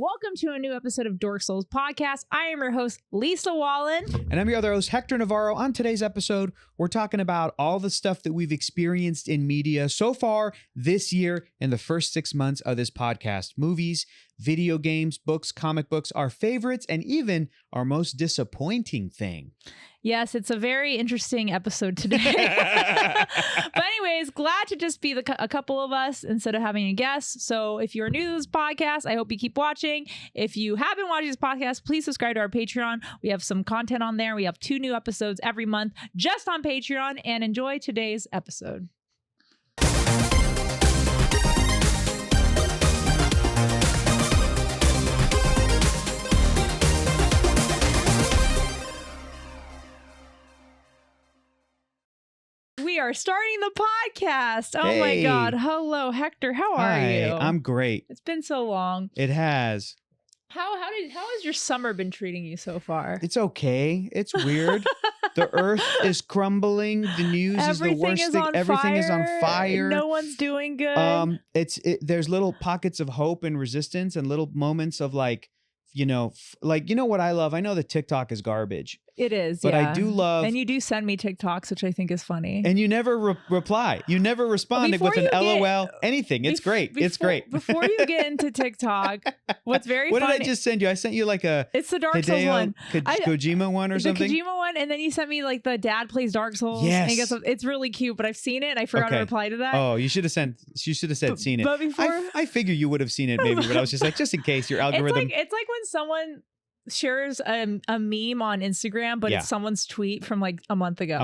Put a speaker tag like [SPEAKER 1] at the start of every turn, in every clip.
[SPEAKER 1] Welcome to a new episode of Dork Souls Podcast. I am your host, Lisa Wallen.
[SPEAKER 2] And I'm your other host, Hector Navarro. On today's episode, we're talking about all the stuff that we've experienced in media so far this year in the first 6 months of this podcast. Movies, video games, books, comic books, our favorites, and even our most disappointing thing.
[SPEAKER 1] Yes, it's a very interesting episode today. But anyways, glad to just be a couple of us instead of having a guest. So if you're new to this podcast, I hope you keep watching. If you have been watching this podcast, please subscribe to our Patreon. We have some content on there. We have 2 new episodes every month just on Patreon, and enjoy today's episode. We are starting the podcast. Oh my God. Hello, Hector. How are you?
[SPEAKER 2] I'm great.
[SPEAKER 1] It's been so long.
[SPEAKER 2] It has.
[SPEAKER 1] How has your summer been treating you so far?
[SPEAKER 2] It's okay. It's weird. The earth is crumbling. The news is the worst thing. Everything is on fire.
[SPEAKER 1] No one's doing good.
[SPEAKER 2] There's little pockets of hope and resistance and little moments of like what I love. I know that TikTok is garbage.
[SPEAKER 1] It is,
[SPEAKER 2] but
[SPEAKER 1] yeah.
[SPEAKER 2] I do love.
[SPEAKER 1] And you do send me TikToks, which I think is funny.
[SPEAKER 2] And you never reply. You never respond with an LOL, anything. It's great. It's great.
[SPEAKER 1] Before you get into TikTok, what's very funny.
[SPEAKER 2] What did I just send you? I sent you like
[SPEAKER 1] it's the Dark Souls one.
[SPEAKER 2] Kojima one or something?
[SPEAKER 1] The Kojima one. And then you sent me like the dad plays Dark Souls.
[SPEAKER 2] Yes.
[SPEAKER 1] And it's really cute, but I've seen it and I forgot to reply to that.
[SPEAKER 2] Oh, you should have said seen it.
[SPEAKER 1] But before.
[SPEAKER 2] I figure you would have seen it maybe, but I was just like, just in case your algorithm.
[SPEAKER 1] It's like when someone shares a meme on Instagram, but it's someone's tweet from like a month ago.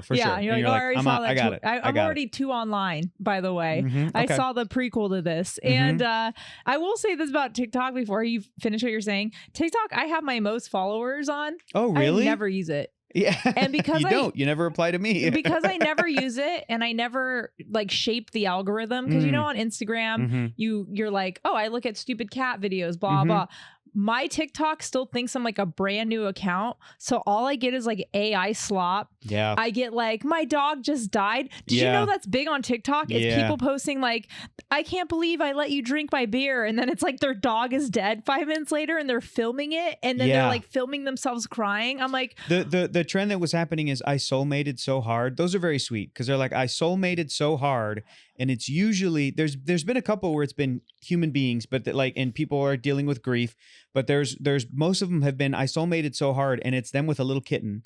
[SPEAKER 2] For sure.
[SPEAKER 1] Yeah, you're like, I got it. I'm already
[SPEAKER 2] it.
[SPEAKER 1] 2 online, by the way.
[SPEAKER 2] Mm-hmm. Okay.
[SPEAKER 1] I saw the prequel to this. And I will say this about TikTok before you finish what you're saying. TikTok, I have my most followers on.
[SPEAKER 2] Oh, really?
[SPEAKER 1] I never use it.
[SPEAKER 2] Yeah.
[SPEAKER 1] And because
[SPEAKER 2] you never reply to me.
[SPEAKER 1] Because I never use it and I never like shape the algorithm. Because on Instagram, you're like, oh, I look at stupid cat videos, blah, blah. My TikTok still thinks I'm like a brand new account. So all I get is like AI slop.
[SPEAKER 2] Yeah.
[SPEAKER 1] I get like, my dog just died. Did you know that's big on TikTok? It's people posting like, I can't believe I let you drink my beer. And then it's like their dog is dead 5 minutes later and they're filming it. And then they're like filming themselves crying. I'm like.
[SPEAKER 2] The trend that was happening is I soulmated so hard. Those are very sweet because they're like, I soulmated so hard. And it's usually there's been a couple where it's been human beings, but and people are dealing with grief. But there's most of them have been I soulmated so hard, and it's them with a little kitten,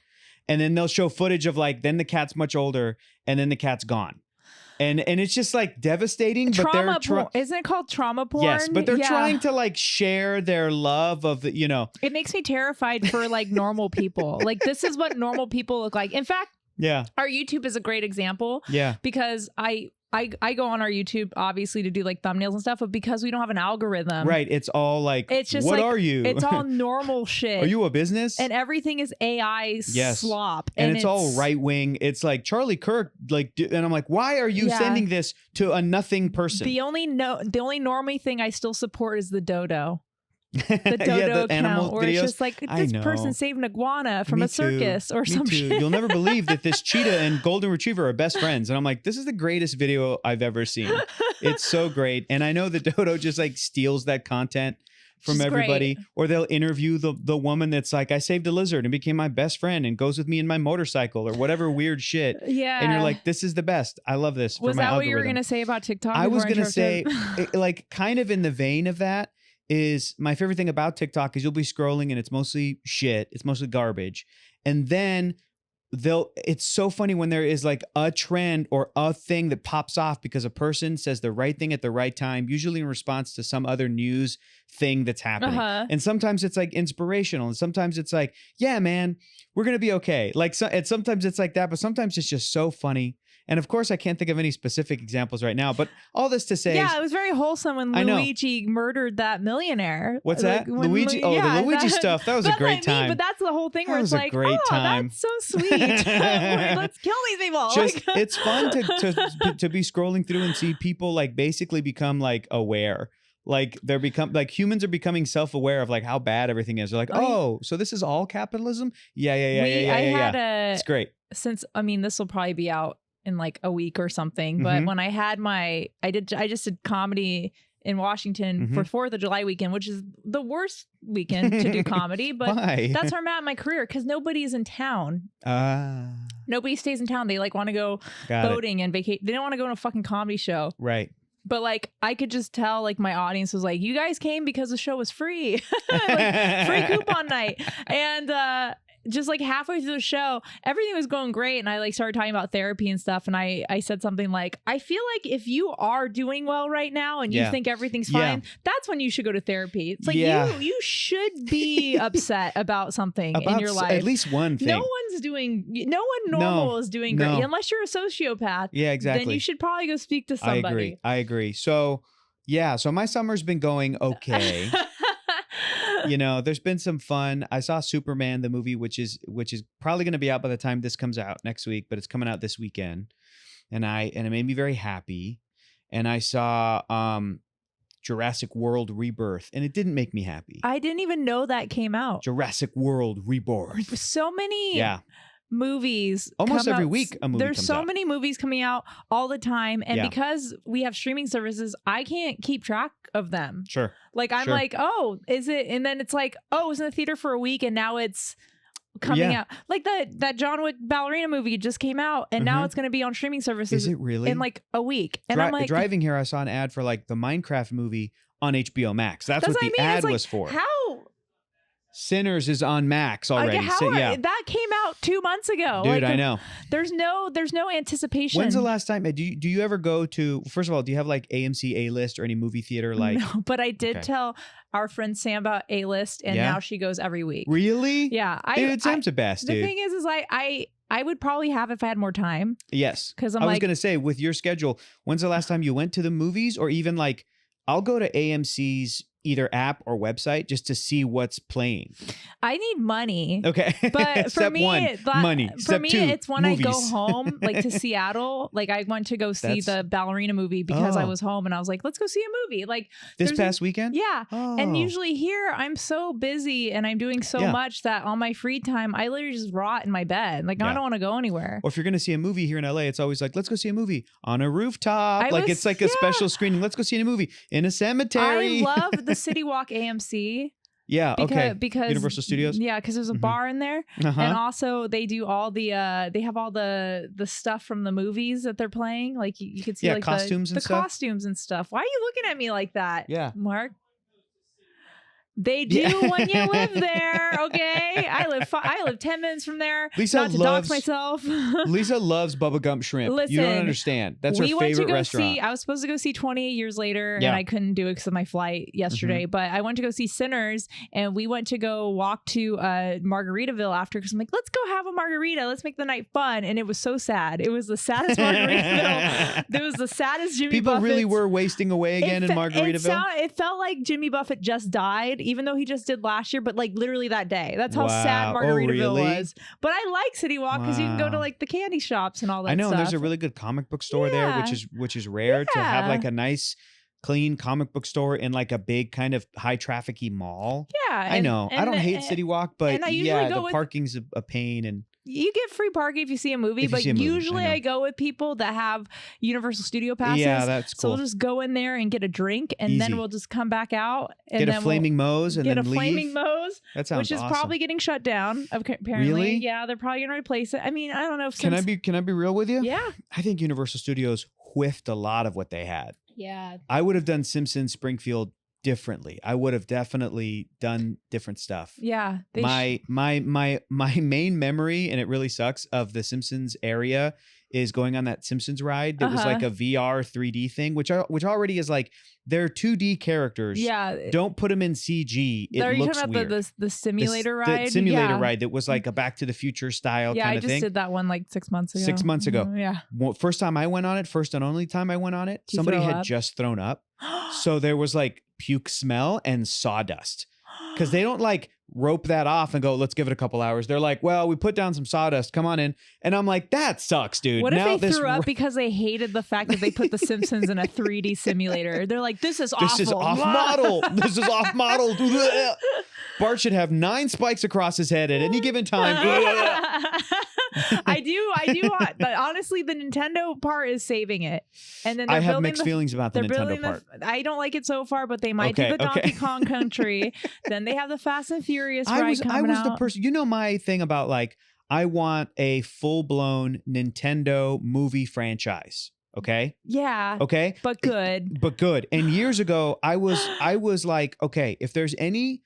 [SPEAKER 2] and then they'll show footage of like then the cat's much older, and then the cat's gone, and it's just like devastating.
[SPEAKER 1] Trauma porn. Isn't it called trauma porn?
[SPEAKER 2] Yes, but they're trying to like share their love of the It
[SPEAKER 1] makes me terrified for like normal people. Like this is what normal people look like. In fact, our YouTube is a great example.
[SPEAKER 2] Yeah,
[SPEAKER 1] because I go on our YouTube obviously to do like thumbnails and stuff, but because we don't have an algorithm,
[SPEAKER 2] right? It's all like,
[SPEAKER 1] it's just
[SPEAKER 2] what
[SPEAKER 1] like,
[SPEAKER 2] are you?
[SPEAKER 1] It's all normal shit.
[SPEAKER 2] Are you a business?
[SPEAKER 1] And everything is AI slop,
[SPEAKER 2] and it's all right wing. It's like Charlie Kirk, and I'm like, why are you sending this to a nothing person?
[SPEAKER 1] The only normie thing I still support is the dodo. The dodo account
[SPEAKER 2] animal
[SPEAKER 1] where
[SPEAKER 2] videos.
[SPEAKER 1] It's just like this person saved an iguana from a circus or some shit.
[SPEAKER 2] You'll never believe that this cheetah and golden retriever are best friends. And I'm like, this is the greatest video I've ever seen. It's so great. And I know that Dodo just like steals that content from everybody. Great. Or they'll interview the woman that's like, I saved a lizard and became my best friend and goes with me in my motorcycle or whatever weird shit.
[SPEAKER 1] Yeah.
[SPEAKER 2] And you're like, this is the best. I love this.
[SPEAKER 1] Was
[SPEAKER 2] for my
[SPEAKER 1] that
[SPEAKER 2] algorithm.
[SPEAKER 1] What you were going to say about TikTok?
[SPEAKER 2] I was going to say, like kind of in the vein of that, is my favorite thing about TikTok is you'll be scrolling and it's mostly shit. It's mostly garbage. And then it's so funny when there is like a trend or a thing that pops off because a person says the right thing at the right time, usually in response to some other news thing that's happening. And sometimes it's like inspirational. And sometimes it's like, yeah, man, we're going to be okay. Like sometimes it's like that, but sometimes it's just so funny. And of course, I can't think of any specific examples right now, but all this to say,
[SPEAKER 1] it was very wholesome when Luigi murdered that millionaire.
[SPEAKER 2] What's that? Luigi? The Luigi stuff. That was a great time.
[SPEAKER 1] But that's the whole thing where it's like, that's so sweet. Let's kill these people.
[SPEAKER 2] It's fun to be scrolling through and see people like basically become like aware. Like humans are becoming self-aware of like how bad everything is. They're like, so this is all capitalism? Yeah. It's great.
[SPEAKER 1] This will probably be out in like a week or something. But when I had I just did comedy in Washington for 4th of July weekend, which is the worst weekend to do comedy. But
[SPEAKER 2] Why?
[SPEAKER 1] that's where I'm at in my career because nobody's in town. Nobody stays in town. They like want to go boating and vacation. They don't want to go to a fucking comedy show.
[SPEAKER 2] Right.
[SPEAKER 1] But like I could just tell like my audience was like, you guys came because the show was free. Like, free coupon night. And just like halfway through the show, everything was going great. And I like started talking about therapy and stuff. And I said something like, I feel like if you are doing well right now and you think everything's fine, that's when you should go to therapy. It's like you should be upset about something in your life.
[SPEAKER 2] At least one thing.
[SPEAKER 1] No one normal is doing great unless you're a sociopath.
[SPEAKER 2] Yeah, exactly.
[SPEAKER 1] Then you should probably go speak to somebody.
[SPEAKER 2] I agree. So yeah, so my summer's been going okay. You know, there's been some fun. I saw Superman, the movie, which is probably going to be out by the time this comes out next week, but it's coming out this weekend. And it made me very happy. And I saw Jurassic World Rebirth, and it didn't make me happy.
[SPEAKER 1] I didn't even know that came out.
[SPEAKER 2] Jurassic World Rebirth.
[SPEAKER 1] So many movies
[SPEAKER 2] almost every week a movie
[SPEAKER 1] there's
[SPEAKER 2] comes
[SPEAKER 1] so
[SPEAKER 2] out.
[SPEAKER 1] many movies coming out all the time, and because we have streaming services, I can't keep track of them.
[SPEAKER 2] Sure.
[SPEAKER 1] Like I'm like, oh, is it? And then it's like, oh, it was in the theater for a week and now it's coming out. Like that John Wick ballerina movie just came out and now it's going to be on streaming services.
[SPEAKER 2] Is it really?
[SPEAKER 1] In like a week. And I'm like,
[SPEAKER 2] driving here, I saw an ad for like the Minecraft movie on HBO Max. That's what the ad was for.
[SPEAKER 1] How?
[SPEAKER 2] Sinners is on Max already.
[SPEAKER 1] Like that came out 2 months ago.
[SPEAKER 2] Dude,
[SPEAKER 1] like,
[SPEAKER 2] I know.
[SPEAKER 1] There's no anticipation.
[SPEAKER 2] When's the last time? Do you ever go to? First of all, do you have like AMC A-List or any movie theater? Like,
[SPEAKER 1] no, but I did tell our friend Sam about A-List, and now she goes every week.
[SPEAKER 2] Really?
[SPEAKER 1] Yeah,
[SPEAKER 2] dude, Sam's the best.
[SPEAKER 1] The
[SPEAKER 2] dude.
[SPEAKER 1] thing is I would probably have if I had more time.
[SPEAKER 2] Yes,
[SPEAKER 1] because
[SPEAKER 2] I was gonna say with your schedule. When's the last time you went to the movies, or even like I'll go to AMC's either app or website just to see what's playing.
[SPEAKER 1] I need money.
[SPEAKER 2] Okay.
[SPEAKER 1] But for me,
[SPEAKER 2] money.
[SPEAKER 1] For me, it's when
[SPEAKER 2] movies.
[SPEAKER 1] I go home, like to Seattle. Like I went to go see the ballerina movie because I was home and I was like, let's go see a movie. Like
[SPEAKER 2] this past weekend?
[SPEAKER 1] Yeah. Oh. And usually here I'm so busy and I'm doing so much that on my free time, I literally just rot in my bed. Like I don't want to go anywhere.
[SPEAKER 2] Or if you're going to see a movie here in LA, it's always like, let's go see a movie on a rooftop. It's like a special screening. Let's go see a movie in a cemetery.
[SPEAKER 1] I love the City Walk AMC.
[SPEAKER 2] Yeah,
[SPEAKER 1] because
[SPEAKER 2] Universal Studios.
[SPEAKER 1] Yeah, because there's a bar in there, and also they do all the they have all the stuff from the movies that they're playing. Like you could see like
[SPEAKER 2] costumes
[SPEAKER 1] the costumes and stuff. Why are you looking at me like that?
[SPEAKER 2] Yeah,
[SPEAKER 1] Mark. They do when you live there, okay? I live 10 minutes from there.
[SPEAKER 2] Lisa
[SPEAKER 1] not to dox myself.
[SPEAKER 2] Lisa loves Bubba Gump Shrimp.
[SPEAKER 1] Listen,
[SPEAKER 2] you don't understand. That's her favorite restaurant.
[SPEAKER 1] I was supposed to go see 28 Years Later, and I couldn't do it because of my flight yesterday. But I went to go see Sinners, and we went to go walk to Margaritaville after because I'm like, let's go have a margarita. Let's make the night fun. And it was so sad. It was the saddest Margaritaville. It was the saddest Jimmy Buffett.
[SPEAKER 2] People really were wasting away again in Margaritaville.
[SPEAKER 1] It felt like Jimmy Buffett just died. Even though he just did last year, but like literally that day. That's how sad Margaritaville was. But I like City Walk because you can go to like the candy shops and all that stuff.
[SPEAKER 2] I know, and there's a really good comic book store there, which is rare to have like a nice clean comic book store in like a big kind of high trafficy mall. Yeah. I know. I don't hate City Walk, but the parking's a pain. And
[SPEAKER 1] you get free parking if you see a movie, but usually I go with people that have Universal Studio passes.
[SPEAKER 2] Yeah, that's cool.
[SPEAKER 1] So we'll just go in there and get a drink, and then we'll just come back out and
[SPEAKER 2] get a flaming Moe's and then leave.
[SPEAKER 1] Flaming Moe's.
[SPEAKER 2] That sounds
[SPEAKER 1] which is
[SPEAKER 2] awesome.
[SPEAKER 1] Probably getting shut down. Apparently,
[SPEAKER 2] really?
[SPEAKER 1] Yeah, they're probably gonna replace it. I mean, I don't know.
[SPEAKER 2] Can I be real with you?
[SPEAKER 1] Yeah.
[SPEAKER 2] I think Universal Studios whiffed a lot of what they had.
[SPEAKER 1] Yeah.
[SPEAKER 2] I would have done Simpsons Springfield differently. I would have definitely done different stuff.
[SPEAKER 1] Yeah.
[SPEAKER 2] My main memory, and it really sucks, of the Simpsons area is going on that Simpsons ride that was like a VR 3D thing, which already is like they're 2D characters.
[SPEAKER 1] Yeah.
[SPEAKER 2] Don't put them in CG. It
[SPEAKER 1] Are you
[SPEAKER 2] looks
[SPEAKER 1] talking about
[SPEAKER 2] weird.
[SPEAKER 1] the simulator ride?
[SPEAKER 2] The simulator ride that was like a Back to the Future style kind of thing.
[SPEAKER 1] Yeah, I just did that one like 6 months ago.
[SPEAKER 2] 6 months ago.
[SPEAKER 1] Yeah.
[SPEAKER 2] Well, first time I went on it, first and only time I went on it, somebody had just thrown up. So there was like puke smell and sawdust. Because they don't like rope that off and go, let's give it a couple hours. They're like, well, we put down some sawdust. Come on in. And I'm like, that sucks, dude.
[SPEAKER 1] What if they threw up because they hated the fact that they put the Simpsons in a 3D simulator? They're like, this is awful.
[SPEAKER 2] This is off model. This is off model. Bart should have 9 spikes across his head at any given time.
[SPEAKER 1] I do want, but honestly, the Nintendo part is saving it. And then
[SPEAKER 2] I have mixed feelings about the Nintendo part.
[SPEAKER 1] I don't like it so far, but they might do the Donkey Kong Country. Then they have the Fast and Furious ride coming out.
[SPEAKER 2] The person, my thing about like, I want a full-blown Nintendo movie franchise. Okay.
[SPEAKER 1] Yeah.
[SPEAKER 2] Okay.
[SPEAKER 1] But good.
[SPEAKER 2] But good. And years ago, I was like, okay, if there's any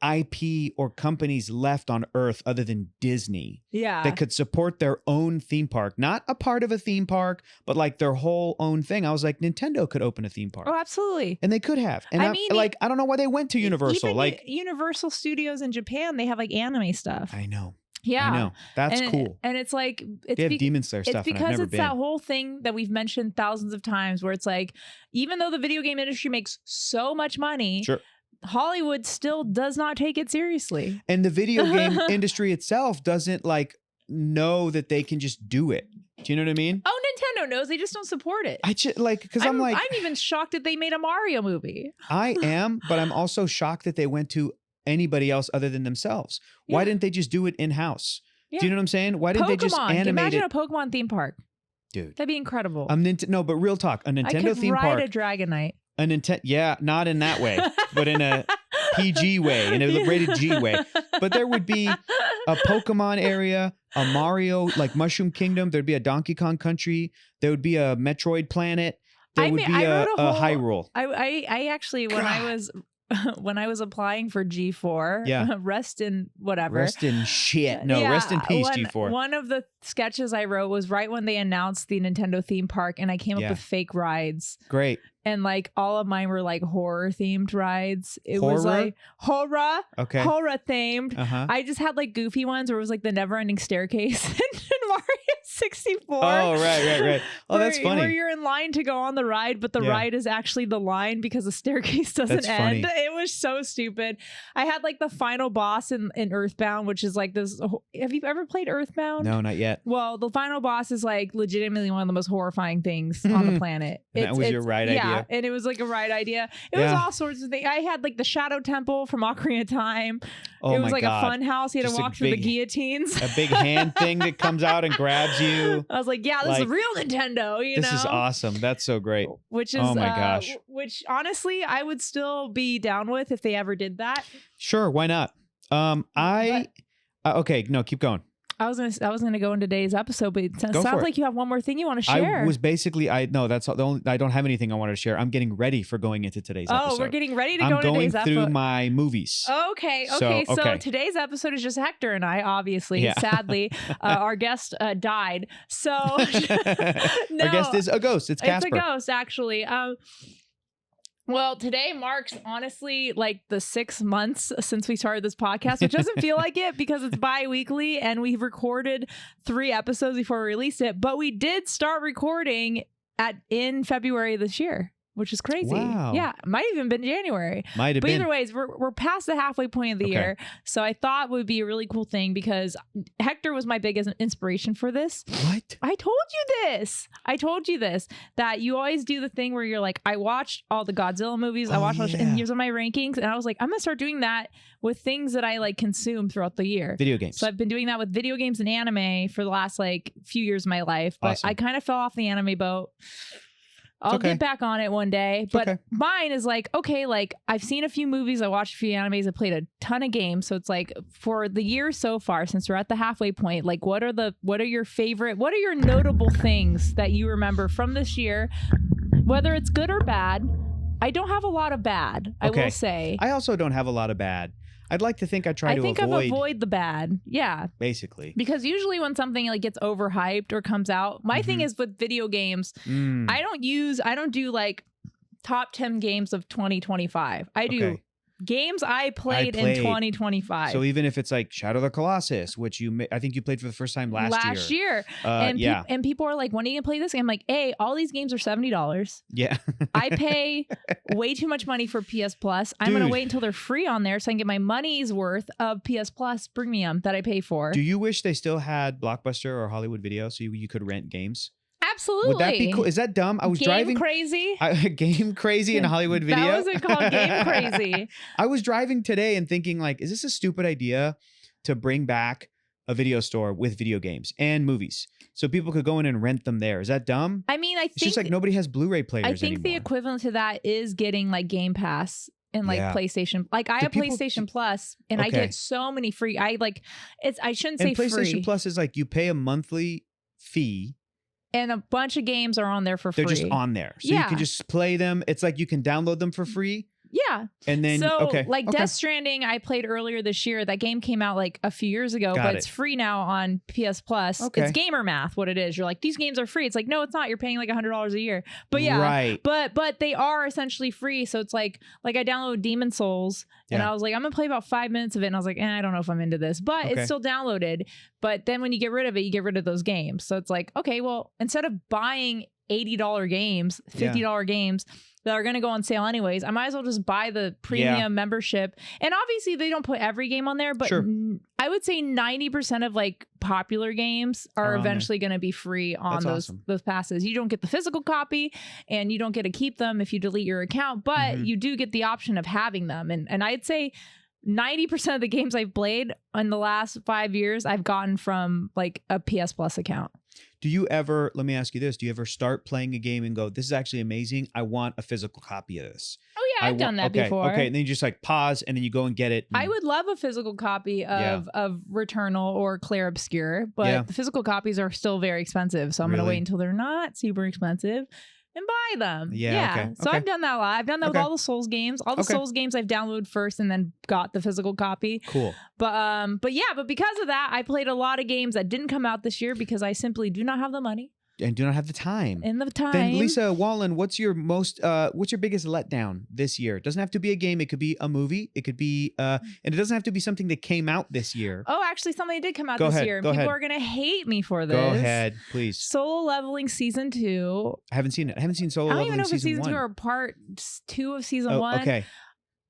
[SPEAKER 2] IP or companies left on Earth other than Disney, that could support their own theme park, not a part of a theme park, but like their whole own thing. I was like, Nintendo could open a theme park.
[SPEAKER 1] Oh, absolutely.
[SPEAKER 2] And they could have. And I don't know why they went to Universal.
[SPEAKER 1] Even
[SPEAKER 2] like
[SPEAKER 1] Universal Studios in Japan, they have like anime stuff.
[SPEAKER 2] I know.
[SPEAKER 1] Yeah,
[SPEAKER 2] I know. That's cool.
[SPEAKER 1] And it's like
[SPEAKER 2] they have Demon Slayer stuff.
[SPEAKER 1] It's because it's that whole thing that we've mentioned thousands of times, where it's like, even though the video game industry makes so much money, Hollywood still does not take it seriously.
[SPEAKER 2] And the video game industry itself doesn't like know that they can just do it. Do you know what I mean?
[SPEAKER 1] Oh, Nintendo knows. They just don't support it.
[SPEAKER 2] I just like, because I'm
[SPEAKER 1] even shocked that they made a Mario movie.
[SPEAKER 2] I am, but I'm also shocked that they went to anybody else other than themselves. Why didn't they just do it in-house? Do you know what I'm saying? Why didn't they just animate
[SPEAKER 1] Imagine
[SPEAKER 2] it?
[SPEAKER 1] a Pokemon theme park.
[SPEAKER 2] Dude.
[SPEAKER 1] That'd be incredible.
[SPEAKER 2] No, but real talk. A Nintendo theme park.
[SPEAKER 1] I could ride a Dragonite.
[SPEAKER 2] Not in that way, but in a PG way, in a rated G way. But there would be a Pokemon area, a Mario, like Mushroom Kingdom. There'd be a Donkey Kong Country. There would be a Metroid Planet. There would be a Hyrule.
[SPEAKER 1] I actually, when I was applying for G4, rest in whatever.
[SPEAKER 2] Rest in shit. No, rest in peace, G4.
[SPEAKER 1] One of the sketches I wrote was right when they announced the Nintendo theme park, and I came up with fake rides.
[SPEAKER 2] Great.
[SPEAKER 1] And like all of mine were like horror themed rides. It was like horror themed. I just had like goofy ones where it was like the never ending staircase in Mario 64.
[SPEAKER 2] Oh, right. Oh, that's funny.
[SPEAKER 1] Where you're in line to go on the ride, but the ride is actually the line because the staircase doesn't end. Funny. It was so stupid. I had like the final boss in Earthbound, which is like this. Have you ever played Earthbound?
[SPEAKER 2] No, not yet.
[SPEAKER 1] Well, the final boss is like legitimately one of the most horrifying things on the planet.
[SPEAKER 2] That was your ride idea.
[SPEAKER 1] Yeah, and it was like a ride idea. It was all sorts of things. I had like the Shadow Temple from Ocarina of Time.
[SPEAKER 2] Oh,
[SPEAKER 1] it was
[SPEAKER 2] my
[SPEAKER 1] like
[SPEAKER 2] God.
[SPEAKER 1] a fun house. You had to walk through the guillotines.
[SPEAKER 2] A big hand thing that comes out and grabs you.
[SPEAKER 1] I was like, yeah, this is real Nintendo.
[SPEAKER 2] This is awesome. That's so great.
[SPEAKER 1] Which is,
[SPEAKER 2] oh my gosh.
[SPEAKER 1] Which honestly, I would still be down with if they ever did that.
[SPEAKER 2] Sure, why not? Okay, no, keep going.
[SPEAKER 1] I was gonna go into today's episode, but it sounds like you have one more thing you want to share.
[SPEAKER 2] That's the only. I don't have anything I wanted to share. I'm getting ready for going into today's episode.
[SPEAKER 1] Oh, we're getting ready to go into today's episode.
[SPEAKER 2] I'm going through my movies.
[SPEAKER 1] Okay. So today's episode is just Hector and I. Obviously, sadly, our guest died. So
[SPEAKER 2] our guest is a ghost. It's Casper.
[SPEAKER 1] It's a ghost, actually. Well, today marks, honestly, like the 6 months since we started this podcast, which doesn't feel like it because it's bi-weekly and we've recorded 3 episodes before we released it. But we did start recording in February this year, which is crazy.
[SPEAKER 2] Wow.
[SPEAKER 1] Yeah, might have even been January.
[SPEAKER 2] Might have been.
[SPEAKER 1] But either ways, we're past the halfway point of the year. So I thought it would be a really cool thing because Hector was my biggest inspiration for this.
[SPEAKER 2] What?
[SPEAKER 1] I told you this, that you always do the thing where you're like, I watched all the Godzilla movies. I watched and here's my rankings. And I was like, I'm going to start doing that with things that I like consume throughout the year.
[SPEAKER 2] Video games.
[SPEAKER 1] So I've been doing that with video games and anime for the last like few years of my life. But I kind of fell off the anime boat. I'll get back on it one day. But mine is like, okay, like I've seen a few movies, I watched a few animes, I played a ton of games. So it's like for the year so far, since we're at the halfway point, like what are your notable things that you remember from this year, whether it's good or bad? I don't have a lot of bad, I will say.
[SPEAKER 2] I also don't have a lot of bad. I'd like to think I avoid
[SPEAKER 1] the bad. Yeah.
[SPEAKER 2] Basically.
[SPEAKER 1] Because usually when something like gets overhyped or comes out, my thing is with video games, I don't do like top 10 games of 2025. I do games I played in 2025.
[SPEAKER 2] So even if it's like Shadow of the Colossus, which I think you played for the first time last year.
[SPEAKER 1] And people are like, when are you gonna play this? And I'm like, hey, all these games are $70.
[SPEAKER 2] Yeah.
[SPEAKER 1] I pay way too much money for PS Plus. I'm gonna wait until they're free on there so I can get my money's worth of PS Plus premium that I pay for.
[SPEAKER 2] Do you wish they still had Blockbuster or Hollywood Video so you could rent games?
[SPEAKER 1] Absolutely.
[SPEAKER 2] Would that be cool? Is that dumb? I was driving
[SPEAKER 1] crazy.
[SPEAKER 2] Game Crazy in Hollywood Video.
[SPEAKER 1] That wasn't called Game Crazy.
[SPEAKER 2] I was driving today and thinking like, is this a stupid idea to bring back a video store with video games and movies. So people could go in and rent them there. Is that dumb?
[SPEAKER 1] I mean,
[SPEAKER 2] It's just like nobody has Blu-ray players
[SPEAKER 1] I think the
[SPEAKER 2] anymore.
[SPEAKER 1] equivalent to that is getting like Game Pass and like PlayStation. Like I have PlayStation Plus and I get so many free. I shouldn't say free.
[SPEAKER 2] And PlayStation Plus is like you pay a monthly fee.
[SPEAKER 1] And a bunch of games are on there for free.
[SPEAKER 2] They're just on there. So you can just play them. It's like you can download them for free.
[SPEAKER 1] Yeah.
[SPEAKER 2] And then,
[SPEAKER 1] Death Stranding, I played earlier this year. That game came out like a few years ago, but it's free now on PS Plus.
[SPEAKER 2] Okay.
[SPEAKER 1] It's gamer math, what it is. You're like, these games are free. It's like, no, it's not. You're paying like $100 a year. But yeah.
[SPEAKER 2] Right.
[SPEAKER 1] But they are essentially free. So it's like I downloaded Demon Souls and I was like, I'm going to play about 5 minutes of it. And I was like, I don't know if I'm into this. But it's still downloaded. But then when you get rid of it, you get rid of those games. So it's like, okay, well, instead of buying $80 games, $50 games that are going to go on sale anyways, I might as well just buy the premium membership. And obviously they don't put every game on there, but I would say 90% of like popular games are eventually going to be free on those passes. You don't get the physical copy and you don't get to keep them if you delete your account, but you do get the option of having them. And I'd say 90% of the games I've played in the last 5 years, I've gotten from like a PS Plus account.
[SPEAKER 2] Do you ever, let me ask you this, do you ever start playing a game and go, this is actually amazing, I want a physical copy of this?
[SPEAKER 1] Oh yeah, I've done that before.
[SPEAKER 2] Okay, and then you just like pause and then you go and get it.
[SPEAKER 1] I would love a physical copy of Returnal or Clair Obscur, but the physical copies are still very expensive. So I'm going to wait until they're not super expensive and buy them. So I've done that a lot. I've done that with all the Souls games. All the Souls games I've downloaded first and then got the physical copy.
[SPEAKER 2] Cool.
[SPEAKER 1] But because of that, I played a lot of games that didn't come out this year because I simply do not have the money.
[SPEAKER 2] And do not have the time.
[SPEAKER 1] Then
[SPEAKER 2] Lisa Wallen, what's your biggest letdown this year? It doesn't have to be a game. It could be a movie. It could be, and it doesn't have to be something that came out this year.
[SPEAKER 1] Oh, actually, something did come out this year. And people are going to hate me for this.
[SPEAKER 2] Go ahead, please.
[SPEAKER 1] Solo Leveling Season 2.
[SPEAKER 2] I haven't seen it. I haven't seen Solo Leveling Season 1.
[SPEAKER 1] I don't even know if it's Season 2 or Part 2 of Season 1.
[SPEAKER 2] Okay.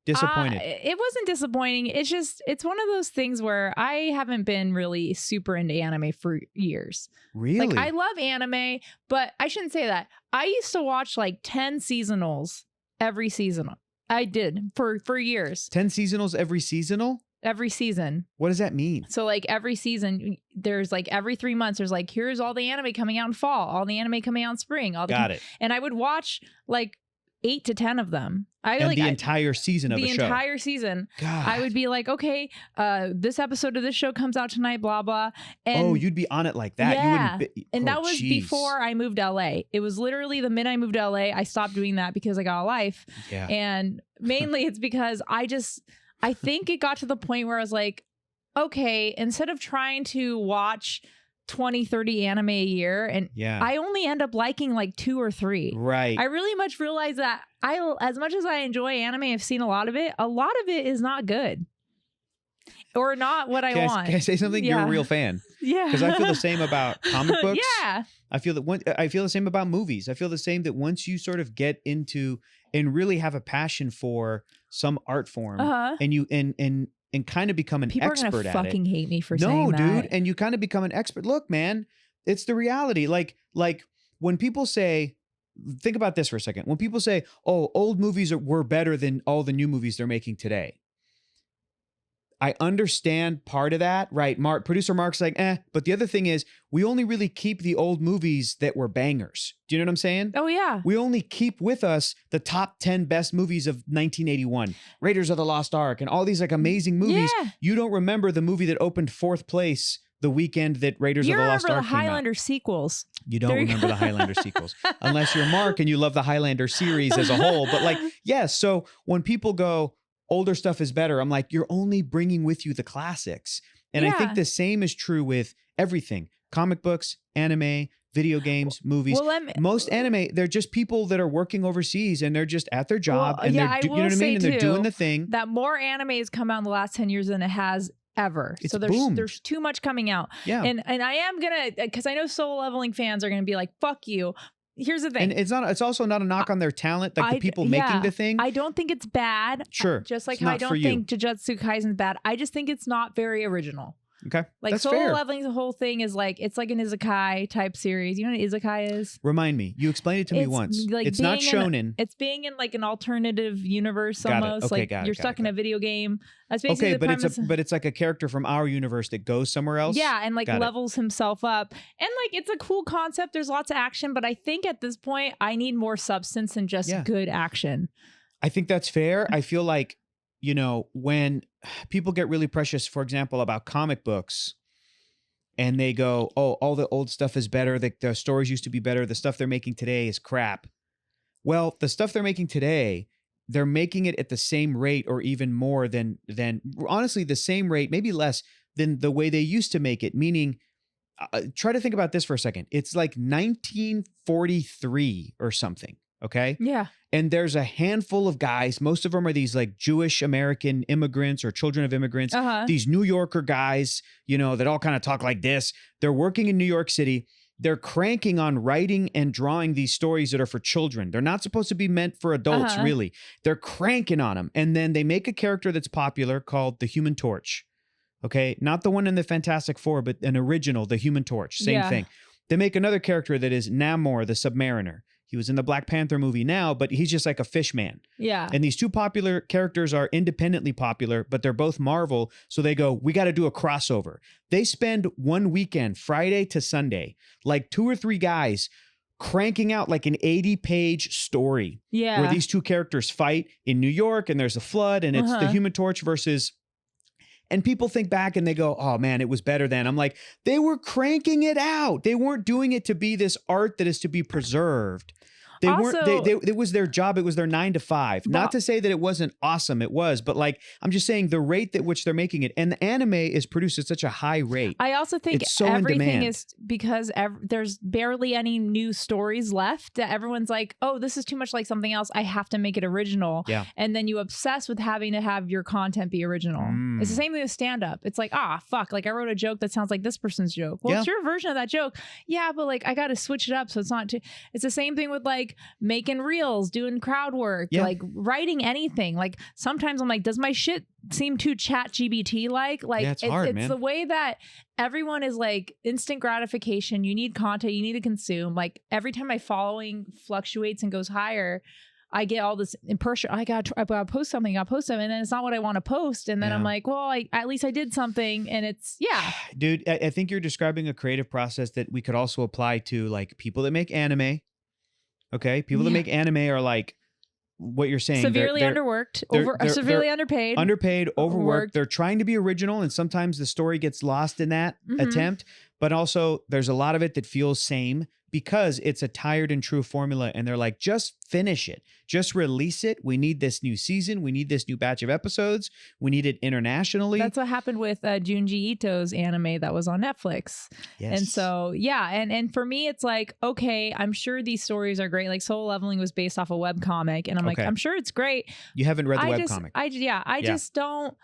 [SPEAKER 2] Disappointed.
[SPEAKER 1] It wasn't disappointing. It's one of those things where I haven't been really super into anime for years.
[SPEAKER 2] Really?
[SPEAKER 1] Like I love anime, but I shouldn't say that. I used to watch like 10 seasonals every season. I did for years.
[SPEAKER 2] 10 seasonals every seasonal?
[SPEAKER 1] Every season.
[SPEAKER 2] What does that mean?
[SPEAKER 1] So like every season, there's like every 3 months, there's like, here's all the anime coming out in fall, all the anime coming out in spring. Got it. And I would watch like 8 to 10 of them.
[SPEAKER 2] The entire season of a show.
[SPEAKER 1] The entire season.
[SPEAKER 2] God.
[SPEAKER 1] I would be like, okay, this episode of this show comes out tonight, blah, blah. And
[SPEAKER 2] you'd be on it like that.
[SPEAKER 1] Yeah.
[SPEAKER 2] You wouldn't
[SPEAKER 1] and that was before I moved to LA. It was literally the minute I moved to LA, I stopped doing that because I got a life.
[SPEAKER 2] Yeah.
[SPEAKER 1] And mainly it's because I think it got to the point where I was like, okay, instead of trying to watch 20, 30 anime a year, and I only end up liking like 2 or 3.
[SPEAKER 2] Right.
[SPEAKER 1] I really much realized that as much as I enjoy anime, I've seen a lot of it is not good. Or not what I want.
[SPEAKER 2] Can I say something? You're a real fan.
[SPEAKER 1] Yeah.
[SPEAKER 2] Because I feel the same about comic books.
[SPEAKER 1] Yeah.
[SPEAKER 2] I feel the same about movies. I feel the same that once you sort of get into and really have a passion for some art form and you and kind of become an expert at it.
[SPEAKER 1] People are gonna fucking hate me for saying that.
[SPEAKER 2] No, dude. And you kind of become an expert. Look, man, it's the reality. Like when people say, think about this for a second. When people say, oh, old movies were better than all the new movies they're making today. I understand part of that, right? Producer Mark's like, but the other thing is we only really keep the old movies that were bangers. Do you know what I'm saying?
[SPEAKER 1] Oh, yeah.
[SPEAKER 2] We only keep with us the top 10 best movies of 1981, Raiders of the Lost Ark, and all these like amazing movies.
[SPEAKER 1] Yeah.
[SPEAKER 2] You don't remember the movie that opened 4th place the weekend that Raiders of the Lost Ark came out.
[SPEAKER 1] You remember the Highlander sequels.
[SPEAKER 2] You don't remember the Highlander sequels. Unless you're Mark and you love the Highlander series as a whole. But like, yes. So when people go, older stuff is better, I'm like, you're only bringing with you the classics. And I think the same is true with everything. Comic books, anime, video games, movies. Most anime, they're just people that are working overseas and they're just at their job and they're, you know what I mean? And they're doing the thing.
[SPEAKER 1] That more anime has come out in the last 10 years than it has ever.
[SPEAKER 2] It's
[SPEAKER 1] so there's too much coming out.
[SPEAKER 2] Yeah.
[SPEAKER 1] And I am gonna, because I know Solo Leveling fans are gonna be like, fuck you. Here's the thing.
[SPEAKER 2] And it's also not a knock on their talent, like the people making the thing.
[SPEAKER 1] I don't think it's bad.
[SPEAKER 2] Sure.
[SPEAKER 1] Just like how I don't think Jujutsu Kaisen's bad. I just think it's not very original.
[SPEAKER 2] Okay.
[SPEAKER 1] Like
[SPEAKER 2] That's
[SPEAKER 1] solo
[SPEAKER 2] fair.
[SPEAKER 1] leveling, the whole thing is like, it's like an isekai type series. You know what an isekai is?
[SPEAKER 2] Remind me. You explained it to me
[SPEAKER 1] It's
[SPEAKER 2] once.
[SPEAKER 1] like
[SPEAKER 2] It's not
[SPEAKER 1] being in
[SPEAKER 2] shonen.
[SPEAKER 1] It's being in like an alternative universe
[SPEAKER 2] Got it.
[SPEAKER 1] almost.
[SPEAKER 2] Okay,
[SPEAKER 1] like
[SPEAKER 2] got it,
[SPEAKER 1] you're
[SPEAKER 2] got
[SPEAKER 1] stuck
[SPEAKER 2] it,
[SPEAKER 1] in
[SPEAKER 2] got
[SPEAKER 1] a
[SPEAKER 2] it.
[SPEAKER 1] video game. That's basically
[SPEAKER 2] Okay,
[SPEAKER 1] the premise.
[SPEAKER 2] but it's like a character from our universe that goes somewhere else.
[SPEAKER 1] Yeah, and like
[SPEAKER 2] Got it.
[SPEAKER 1] levels himself up. And like it's a cool concept. There's lots of action, but I think at this point I need more substance than just good action.
[SPEAKER 2] I think that's fair. I feel like, you know, when people get really precious, for example, about comic books, and they go, oh, all the old stuff is better. The stories used to be better. The stuff they're making today is crap. Well, the stuff they're making today, they're making it at the same rate or even more than honestly, the same rate, maybe less than the way they used to make it. Meaning, try to think about this for a second. It's like 1943 or something. Okay.
[SPEAKER 1] Yeah.
[SPEAKER 2] And there's a handful of guys. Most of them are these like Jewish American immigrants or children of immigrants. These New Yorker guys, you know, that all kind of talk like this. They're working in New York City. They're cranking on writing and drawing these stories that are for children. They're not supposed to be meant for adults, really. They're cranking on them. And then they make a character that's popular called the Human Torch. Okay. Not the one in the Fantastic Four, but an original, the Human Torch. Same thing. They make another character that is Namor, the Submariner. He was in the Black Panther movie now, but he's just like a fish man.
[SPEAKER 1] Yeah.
[SPEAKER 2] And these two popular characters are independently popular, but they're both Marvel. So they go, we got to do a crossover. They spend one weekend, Friday to Sunday, like 2 or 3 guys cranking out like an 80-page story.
[SPEAKER 1] Yeah.
[SPEAKER 2] Where these two characters fight in New York and there's a flood and it's the Human Torch versus... And people think back and they go, oh man, it was better then. I'm like, they were cranking it out. They weren't doing it to be this art that is to be preserved. They weren't, it was their job. It was their 9 to 5. Not to say that it wasn't awesome. It was, but like, I'm just saying the rate at which they're making it, and the anime is produced at such a high rate.
[SPEAKER 1] I also think
[SPEAKER 2] it's so
[SPEAKER 1] everything is because there's barely any new stories left that everyone's like, oh, this is too much like something else. I have to make it original.
[SPEAKER 2] Yeah.
[SPEAKER 1] And then you obsess with having to have your content be original. It's the same thing with stand-up. It's like, fuck, like I wrote a joke that sounds like this person's joke. Well, it's your version of that joke. Yeah, but like I got to switch it up so it's not too. It's the same thing with like making reels, doing crowd work, like writing anything. Like sometimes I'm like, does my shit seem too chat GBT like? Like
[SPEAKER 2] it's hard, man.
[SPEAKER 1] The way that everyone is like instant gratification. You need content, you need to consume. Like every time my following fluctuates and goes higher, I get all this impression. I got to post something, and then it's not what I want to post. And then I'm like, well, at least I did something. And it's,
[SPEAKER 2] Dude, I think you're describing a creative process that we could also apply to like people that make anime. Okay. People that make anime are like what you're saying.
[SPEAKER 1] Severely underworked, severely underpaid.
[SPEAKER 2] Underpaid, overworked. They're trying to be original. And sometimes the story gets lost in that attempt. But also there's a lot of it that feels same because it's a tired and true formula. And they're like, just finish it. Just release it. We need this new season. We need this new batch of episodes. We need it internationally.
[SPEAKER 1] That's what happened with Junji Ito's anime that was on Netflix.
[SPEAKER 2] Yes.
[SPEAKER 1] And so, and for me, it's like, okay, I'm sure these stories are great. Like Solo Leveling was based off a webcomic. And I'm like, I'm sure it's great.
[SPEAKER 2] You haven't read the webcomic.
[SPEAKER 1] I just don't.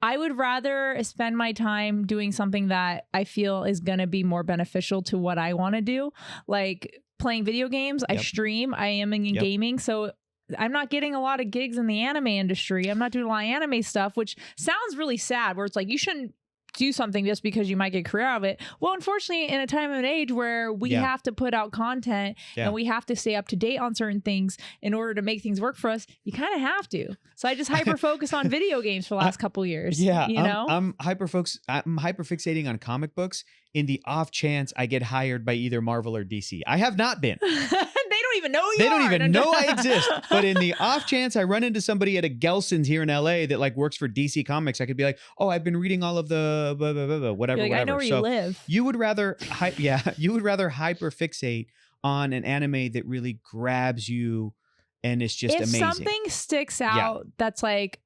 [SPEAKER 1] I would rather spend my time doing something that I feel is going to be more beneficial to what I want to do. Like playing video games. I stream. I am in gaming. So I'm not getting a lot of gigs in the anime industry. I'm not doing a lot of anime stuff, which sounds really sad, where it's like, you shouldn't do something just because you might get a career out of it. Well, unfortunately, in a time and age where we have to put out content and we have to stay up to date on certain things in order to make things work for us, you kind of have to. So I just hyper focus on video games for the last couple years.
[SPEAKER 2] Yeah,
[SPEAKER 1] you know,
[SPEAKER 2] I'm hyper fixating on comic books in the off chance I get hired by either Marvel or DC. I have not been.
[SPEAKER 1] They don't even know you.
[SPEAKER 2] They don't even know I exist. But in the off chance I run into somebody at a Gelson's here in LA that like works for DC Comics, I could be like, oh, I've been reading all of the blah, blah, blah, blah, whatever,
[SPEAKER 1] like,
[SPEAKER 2] whatever.
[SPEAKER 1] I know where you live.
[SPEAKER 2] You would rather, you would rather hyper fixate on an anime that really grabs you. And it's just amazing.
[SPEAKER 1] If something sticks out, that's like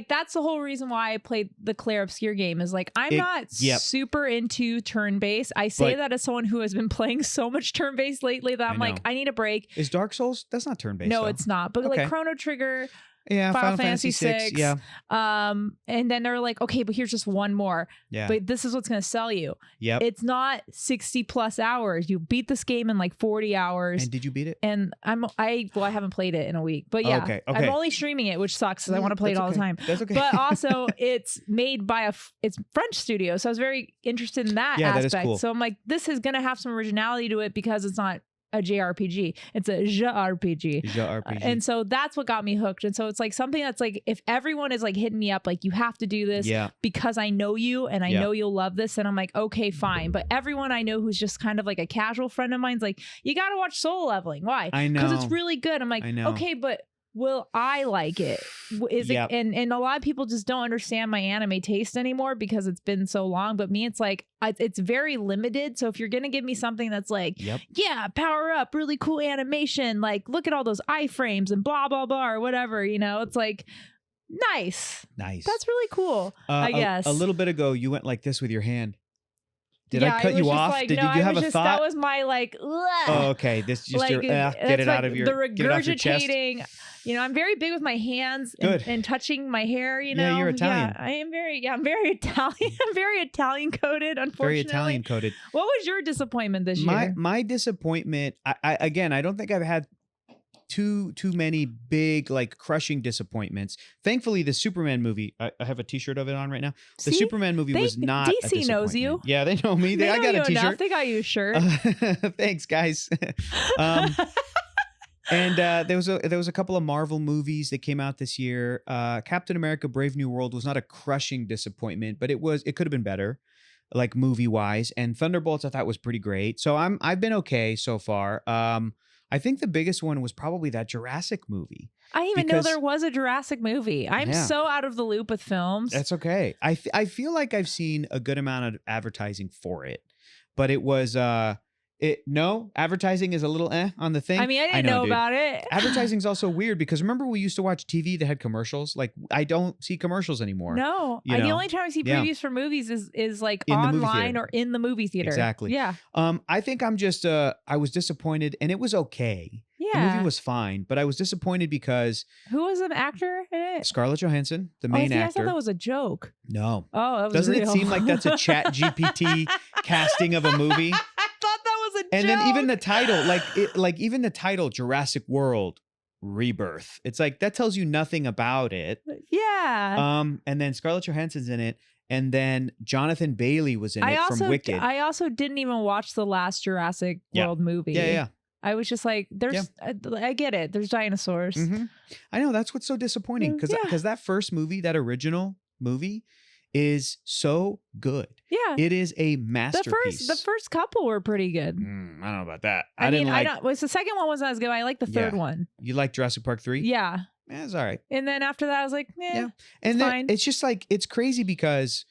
[SPEAKER 1] that's the whole reason why I played the Clair Obscur game is like, I'm not super into turn-based. I say that as someone who has been playing so much turn-based lately that I'm like, I need a break.
[SPEAKER 2] Is Dark Souls? That's not turn-based.
[SPEAKER 1] No,
[SPEAKER 2] though.
[SPEAKER 1] it's not. But like Chrono Trigger, Final Fantasy 6.
[SPEAKER 2] Yeah.
[SPEAKER 1] And then they're like, okay, but here's just one more.
[SPEAKER 2] Yeah.
[SPEAKER 1] But this is what's going to sell you.
[SPEAKER 2] Yep.
[SPEAKER 1] It's not 60 plus hours. You beat this game in like 40 hours.
[SPEAKER 2] And did you beat it?
[SPEAKER 1] And I haven't played it in a week, but yeah,
[SPEAKER 2] Okay.
[SPEAKER 1] I'm only streaming it, which sucks because I want to play it all the time.
[SPEAKER 2] That's okay.
[SPEAKER 1] But also it's made by it's French studio. So I was very interested in that aspect.
[SPEAKER 2] That is cool.
[SPEAKER 1] So I'm like, this is going to have some originality to it because it's not a JRPG. It's a JRPG. And so that's what got me hooked. And so it's like something that's like, if everyone is like hitting me up, like you have to do this because I know you and I know you'll love this. And I'm like, okay, fine. But everyone I know who's just kind of like a casual friend of mine's like, you got to watch Soul Leveling. Why?
[SPEAKER 2] I know.
[SPEAKER 1] Because it's really good. I'm like, okay, but will I like it? Is it? And a lot of people just don't understand my anime taste anymore because it's been so long. But me, it's like it's very limited. So if you're gonna give me something that's like, yeah, power up, really cool animation, like look at all those iframes and blah blah blah or whatever, you know, it's like nice. That's really cool. I guess
[SPEAKER 2] a little bit ago you went like this with your hand. Did I cut you off?
[SPEAKER 1] Like,
[SPEAKER 2] did you have a thought?
[SPEAKER 1] That was my like. Ugh.
[SPEAKER 2] Oh, okay. This is just
[SPEAKER 1] like,
[SPEAKER 2] your get it out of your
[SPEAKER 1] the
[SPEAKER 2] get it off your chest.
[SPEAKER 1] regurgitating. You know, I'm very big with my hands and touching my hair. You know,
[SPEAKER 2] you're Italian.
[SPEAKER 1] Yeah, I am very. Yeah, I'm very Italian. I'm very Italian coded. Unfortunately,
[SPEAKER 2] very Italian coded.
[SPEAKER 1] What was your disappointment this year?
[SPEAKER 2] My disappointment. I don't think I've had too many big like crushing disappointments. Thankfully, the Superman movie, I have a t-shirt of it on right now. The Superman movie was not
[SPEAKER 1] DC knows you.
[SPEAKER 2] Yeah, they know me. I got a t-shirt.
[SPEAKER 1] They got you a shirt.
[SPEAKER 2] Thanks, guys. And there was a couple of Marvel movies that came out this year. Captain America: Brave New World was not a crushing disappointment, but it could have been better, like movie wise. And Thunderbolts I thought was pretty great. So I've been okay so far. I think the biggest one was probably that Jurassic movie.
[SPEAKER 1] I didn't even know there was a Jurassic movie. I'm so out of the loop with films.
[SPEAKER 2] That's okay. I feel like I've seen a good amount of advertising for it, but it was advertising is a little on the thing.
[SPEAKER 1] I mean, I didn't know about it.
[SPEAKER 2] Advertising's also weird because remember we used to watch TV that had commercials? Like I don't see commercials anymore.
[SPEAKER 1] No. The only time I see previews for movies is like in online or in the movie theater.
[SPEAKER 2] Exactly.
[SPEAKER 1] Yeah.
[SPEAKER 2] I think I'm just I was disappointed and it was okay.
[SPEAKER 1] Yeah.
[SPEAKER 2] The movie was fine, but I was disappointed because
[SPEAKER 1] who was an actor in it?
[SPEAKER 2] Scarlett Johansson, the main actor.
[SPEAKER 1] I thought that was a joke.
[SPEAKER 2] No.
[SPEAKER 1] Oh, that was
[SPEAKER 2] Doesn't
[SPEAKER 1] real.
[SPEAKER 2] it seem like that's a Chat GPT casting of a movie?
[SPEAKER 1] I thought that was a joke.
[SPEAKER 2] And then even the title, even the title, Jurassic World Rebirth. It's like that tells you nothing about it.
[SPEAKER 1] Yeah.
[SPEAKER 2] And then Scarlett Johansson's in it, and then Jonathan Bailey was in it from Wicked.
[SPEAKER 1] I also didn't even watch the last Jurassic World movie.
[SPEAKER 2] Yeah.
[SPEAKER 1] I was just like, I get it. There's dinosaurs.
[SPEAKER 2] Mm-hmm. I know that's what's so disappointing because that first movie, that original movie, is so good.
[SPEAKER 1] Yeah,
[SPEAKER 2] it is a masterpiece.
[SPEAKER 1] The first couple were pretty good.
[SPEAKER 2] I don't know about that.
[SPEAKER 1] I mean, the second one wasn't as good. I like the third one.
[SPEAKER 2] You like Jurassic Park 3?
[SPEAKER 1] Yeah,
[SPEAKER 2] it's all right. And
[SPEAKER 1] then after that, I was like, yeah.
[SPEAKER 2] And then
[SPEAKER 1] fine.
[SPEAKER 2] It's just like it's crazy because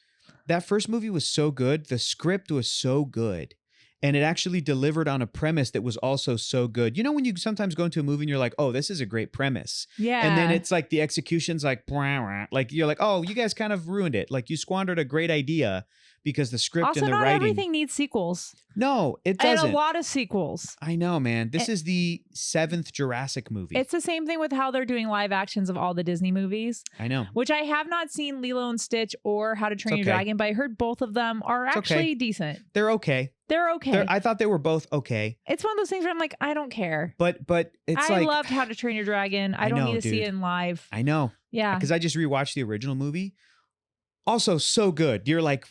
[SPEAKER 2] that first movie was so good. The script was so good. And it actually delivered on a premise that was also so good. You know, when you sometimes go into a movie and you're like, oh, this is a great premise.
[SPEAKER 1] Yeah.
[SPEAKER 2] And then it's like the execution's like you're like, oh, you guys kind of ruined it. Like you squandered a great idea because the script
[SPEAKER 1] also,
[SPEAKER 2] and the
[SPEAKER 1] not
[SPEAKER 2] writing.
[SPEAKER 1] Everything needs sequels.
[SPEAKER 2] No, it doesn't.
[SPEAKER 1] And a lot of sequels.
[SPEAKER 2] I know, man. This is the 7th Jurassic movie.
[SPEAKER 1] It's the same thing with how they're doing live actions of all the Disney movies.
[SPEAKER 2] I know.
[SPEAKER 1] Which I have not seen Lilo and Stitch or How to Train Your Dragon, but I heard both of them are actually decent.
[SPEAKER 2] They're okay. I thought they were both okay.
[SPEAKER 1] It's one of those things where I'm like, I don't care.
[SPEAKER 2] But it's
[SPEAKER 1] I loved How to Train Your Dragon. I don't need to see it in live.
[SPEAKER 2] I know.
[SPEAKER 1] Yeah.
[SPEAKER 2] Because I just rewatched the original movie. Also so good. You're like,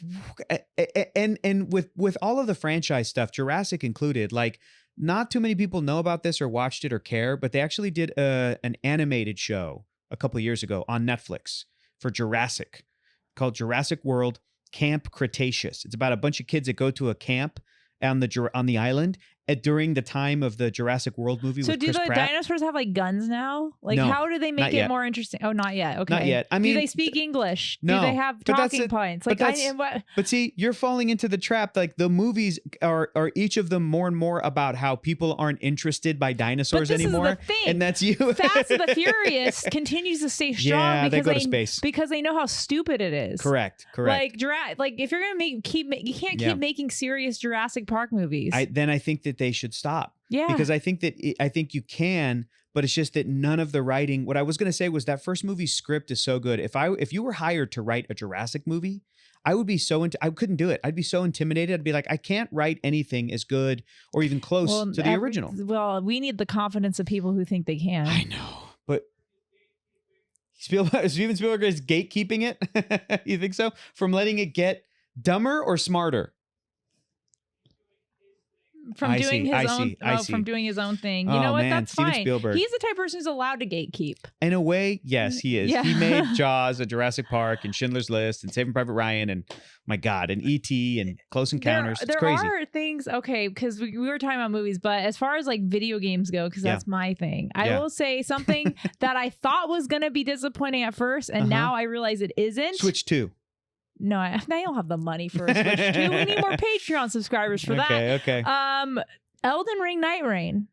[SPEAKER 2] and with all of the franchise stuff, Jurassic included, like not too many people know about this or watched it or care, but they actually did an animated show a couple of years ago on Netflix for Jurassic called Jurassic World Camp Cretaceous. It's about a bunch of kids that go to a camp on the island during the time of the Jurassic World movie.
[SPEAKER 1] So
[SPEAKER 2] with
[SPEAKER 1] do
[SPEAKER 2] Chris
[SPEAKER 1] the
[SPEAKER 2] Pratt.
[SPEAKER 1] Dinosaurs have like guns now? Like
[SPEAKER 2] No,
[SPEAKER 1] how do they make it more interesting? Oh, not yet. Okay.
[SPEAKER 2] Not yet. I mean,
[SPEAKER 1] do they speak English?
[SPEAKER 2] No.
[SPEAKER 1] Do they have talking points? Like
[SPEAKER 2] but see, you're falling into the trap. Like the movies are each of them more and more about how people aren't interested by dinosaurs anymore.
[SPEAKER 1] Is the thing.
[SPEAKER 2] And that's you.
[SPEAKER 1] Fast and the Furious continues to stay strong because
[SPEAKER 2] they go to space
[SPEAKER 1] because they know how stupid it is.
[SPEAKER 2] Correct.
[SPEAKER 1] Like if you're gonna you can't keep making serious Jurassic Park movies.
[SPEAKER 2] Then I think that they should stop.
[SPEAKER 1] Yeah.
[SPEAKER 2] Because I think you can, but it's just that none of the writing. What I was going to say was that first movie's script is so good. If you were hired to write a Jurassic movie, I would be I couldn't do it. I'd be so intimidated. I'd be like, I can't write anything as good or even close to the original.
[SPEAKER 1] Well, we need the confidence of people who think they can.
[SPEAKER 2] I know, but Steven Spielberg is gatekeeping it. You think so? From letting it get dumber or smarter?
[SPEAKER 1] From doing his own thing. You know what? That's
[SPEAKER 2] Steven
[SPEAKER 1] fine.
[SPEAKER 2] Spielberg.
[SPEAKER 1] He's the type of person who's allowed to gatekeep.
[SPEAKER 2] In a way, yes, he is.
[SPEAKER 1] Yeah.
[SPEAKER 2] He made Jaws and Jurassic Park and Schindler's List and Saving Private Ryan and my God, and E.T. and Close Encounters. It's crazy.
[SPEAKER 1] There are things, okay, because we were talking about movies, but as far as like video games go, because that's my thing, I will say something that I thought was going to be disappointing at first, and now I realize it isn't.
[SPEAKER 2] Switch 2.
[SPEAKER 1] No, I don't have the money for a Switch 2. We need more Patreon subscribers for that.
[SPEAKER 2] Okay.
[SPEAKER 1] Elden Ring Night Rain.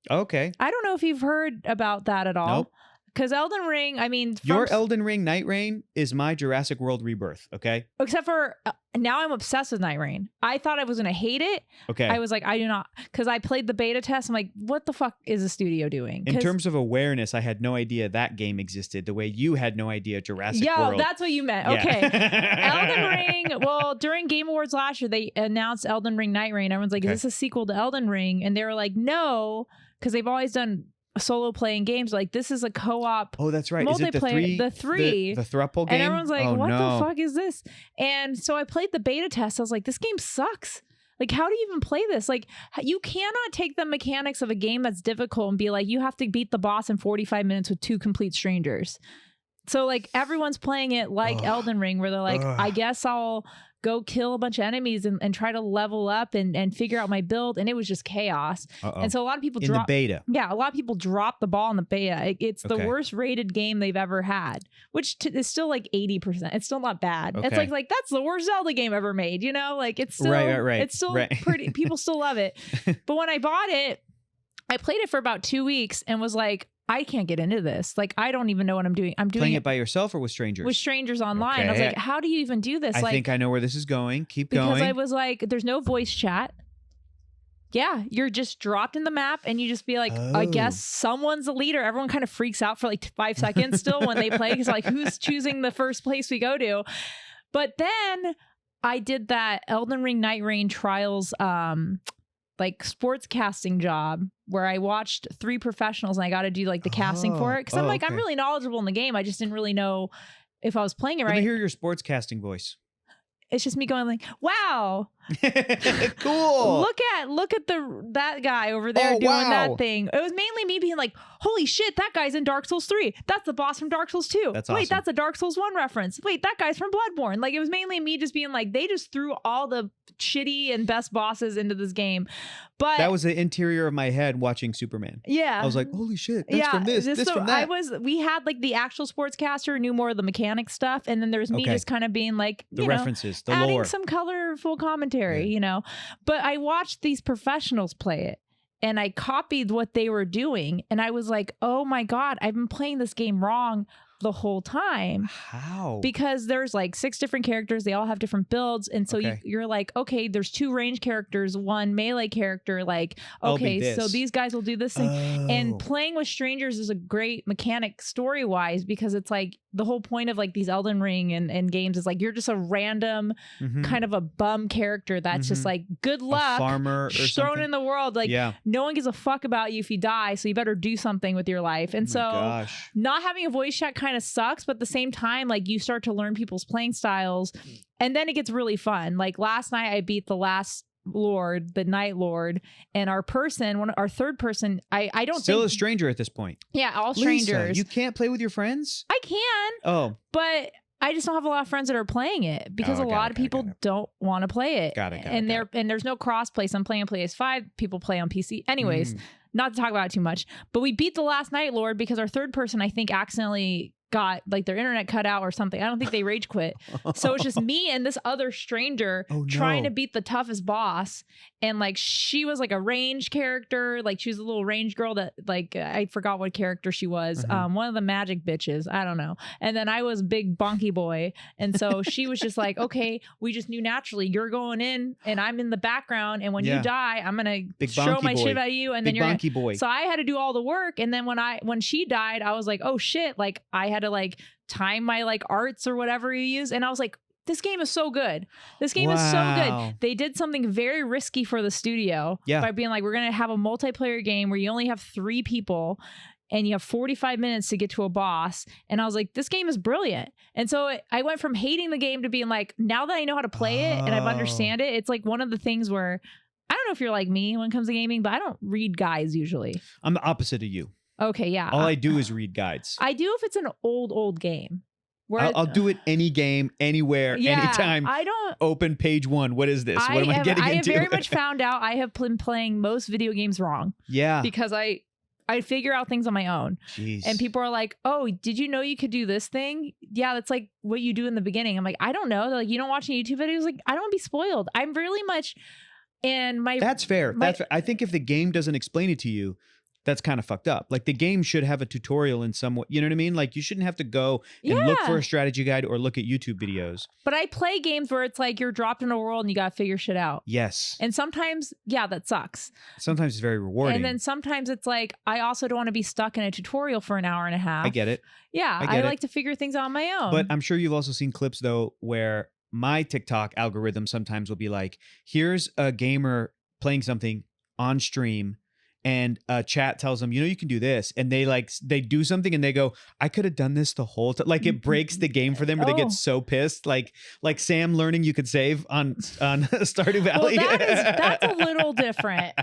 [SPEAKER 2] Okay.
[SPEAKER 1] I don't know if you've heard about that at all.
[SPEAKER 2] Nope.
[SPEAKER 1] Because Elden Ring, I mean...
[SPEAKER 2] Your Elden Ring Night Rain is my Jurassic World rebirth, okay?
[SPEAKER 1] Except for, now I'm obsessed with Night Rain. I thought I was going to hate it.
[SPEAKER 2] Okay.
[SPEAKER 1] I was like, I do not... Because I played the beta test. I'm like, what the fuck is the studio doing?
[SPEAKER 2] In terms of awareness, I had no idea that game existed the way you had no idea Jurassic World.
[SPEAKER 1] Yeah, that's what you meant. Okay. Elden Ring, well, during Game Awards last year, they announced Elden Ring Night Rain. Everyone's like, is this a sequel to Elden Ring? And they were like, no, because they've always done... solo playing games, like this is a co-op.
[SPEAKER 2] Oh, that's right.
[SPEAKER 1] Multiplayer,
[SPEAKER 2] the thruple game,
[SPEAKER 1] and everyone's like, "What the fuck is this?" And so I played the beta test. I was like, "This game sucks. Like, how do you even play this? Like, you cannot take the mechanics of a game that's difficult and be like, you have to beat the boss in 45 minutes with 2 complete strangers." So like everyone's playing it like Elden Ring, where they're like, "I guess I'll go kill a bunch of enemies and try to level up and figure out my build," and it was just chaos. And so a lot of people
[SPEAKER 2] in the beta.
[SPEAKER 1] Yeah, a lot of people drop the ball in the beta. It's the worst rated game they've ever had, which is still like 80%. It's still not bad. It's like that's the worst Zelda game ever made. You know, like it's still
[SPEAKER 2] right.
[SPEAKER 1] It's still pretty. People still love it. But when I bought it, I played it for about 2 weeks and was like, I can't get into this. Like, I don't even know what I'm doing. I'm doing
[SPEAKER 2] playing it by yourself or with strangers?
[SPEAKER 1] With strangers online.
[SPEAKER 2] Okay.
[SPEAKER 1] I was like, how do you even do this?
[SPEAKER 2] I think I know where this is going. Keep going.
[SPEAKER 1] Because I was like, there's no voice chat. Yeah, you're just dropped in the map and you just be like, I guess someone's the leader. Everyone kind of freaks out for like 5 seconds still when they play. Because like, who's choosing the first place we go to? But then I did that Elden Ring Night Rain Trials like sports casting job where I watched 3 professionals and I got to do like the casting for it. Because I'm like, I'm really knowledgeable in the game. I just didn't really know if I was playing it right.
[SPEAKER 2] Let me hear your sports casting voice.
[SPEAKER 1] It's just me going like, wow.
[SPEAKER 2] Cool.
[SPEAKER 1] Look at that guy over there doing that thing. It was mainly me being like, holy shit, that guy's in Dark Souls 3. That's the boss from Dark Souls 2.
[SPEAKER 2] That's
[SPEAKER 1] Wait,
[SPEAKER 2] awesome.
[SPEAKER 1] That's a Dark Souls 1 reference. Wait, that guy's from Bloodborne. Like, it was mainly me just being like, they just threw all the shitty and best bosses into this game. But
[SPEAKER 2] that was the interior of my head watching Superman.
[SPEAKER 1] Yeah.
[SPEAKER 2] I was like, holy shit, that's from this from that.
[SPEAKER 1] We had like the actual sportscaster knew more of the mechanic stuff. And then there's me just kind of being like,
[SPEAKER 2] the references, the
[SPEAKER 1] adding
[SPEAKER 2] lore.
[SPEAKER 1] some colorful commentary, you know. But I watched these professionals play it and I copied what they were doing. And I was like, oh my God, I've been playing this game wrong the whole time.
[SPEAKER 2] How?
[SPEAKER 1] Because there's like 6 different characters. They all have different builds. And so you're like, okay, there's 2 range characters, 1 melee character. Like, okay, so these guys will do this thing. And playing with strangers is a great mechanic story-wise because it's like the whole point of like these Elden Ring and games is like you're just a random kind of a bum character that's just like good luck,
[SPEAKER 2] a farmer or
[SPEAKER 1] thrown
[SPEAKER 2] something
[SPEAKER 1] in the world. Like no one gives a fuck about you if you die, so you better do something with your life. And not having a voice chat kind of sucks, but at the same time, like you start to learn people's playing styles, and then it gets really fun. Like last night, I beat the last Lord, the Night Lord, and our third person, I don't
[SPEAKER 2] still
[SPEAKER 1] think,
[SPEAKER 2] a stranger at this point.
[SPEAKER 1] Yeah, all strangers.
[SPEAKER 2] Lisa, you can't play with your friends?
[SPEAKER 1] I can. But I just don't have a lot of friends that are playing it because a lot of people don't want to play it. And there's no cross play. Some play on PS5, people play on PC. Anyways, not to talk about it too much, but we beat the last Night Lord because our third person, I think, accidentally got like their internet cut out or something. I don't think they rage quit. So it's just me and this other stranger trying to beat the toughest boss. And like she was like a range character, like she was a little range girl that like I forgot what character she was. One of the magic bitches, I don't know. And then I was big bonky boy, and so she was just like, okay, we just knew naturally you're going in and I'm in the background, and when you die, I'm gonna throw my shit at you, and then you're
[SPEAKER 2] bonky boy.
[SPEAKER 1] So I had to do all the work, and then when she died, I was like, oh shit, like I had to like time my like arts or whatever you use, and I was like, this game is so good. This game is so good. They did something very risky for the studio by being like, we're going to have a multiplayer game where you only have 3 people and you have 45 minutes to get to a boss. And I was like, this game is brilliant. And so I went from hating the game to being like, now that I know how to play it and I understand it, it's like one of the things where I don't know if you're like me when it comes to gaming, but I don't read guides usually.
[SPEAKER 2] I'm the opposite of you.
[SPEAKER 1] Okay, yeah.
[SPEAKER 2] All I do is read guides.
[SPEAKER 1] I do if it's an old game.
[SPEAKER 2] I'll do it any game, anywhere, anytime.
[SPEAKER 1] I don't
[SPEAKER 2] open page 1. What is this? What am I getting into?
[SPEAKER 1] I have very much found out I have been playing most video games wrong.
[SPEAKER 2] Yeah.
[SPEAKER 1] Because I figure out things on my own.
[SPEAKER 2] Jeez.
[SPEAKER 1] And people are like, oh, did you know you could do this thing? Yeah, that's like what you do in the beginning. I'm like, I don't know. They're like, you don't watch any YouTube videos? Like, I don't want to be spoiled. I'm really much in my...
[SPEAKER 2] That's fair. I think if the game doesn't explain it to you, that's kind of fucked up. Like the game should have a tutorial in some way. You know what I mean? Like you shouldn't have to go and look for a strategy guide or look at YouTube videos.
[SPEAKER 1] But I play games where it's like you're dropped in a world and you got to figure shit out.
[SPEAKER 2] Yes.
[SPEAKER 1] And sometimes, that sucks.
[SPEAKER 2] Sometimes it's very rewarding.
[SPEAKER 1] And then sometimes it's like, I also don't want to be stuck in a tutorial for an hour and a half.
[SPEAKER 2] I get it.
[SPEAKER 1] Yeah. I like to figure things out on my own.
[SPEAKER 2] But I'm sure you've also seen clips though, where my TikTok algorithm sometimes will be like, here's a gamer playing something on stream, and chat tells them, you can do this. And they do something and they go, I could have done this the whole time. Like it breaks the game for them where they get so pissed. Like Sam learning you could save on Stardew Valley.
[SPEAKER 1] Well, that's a little different.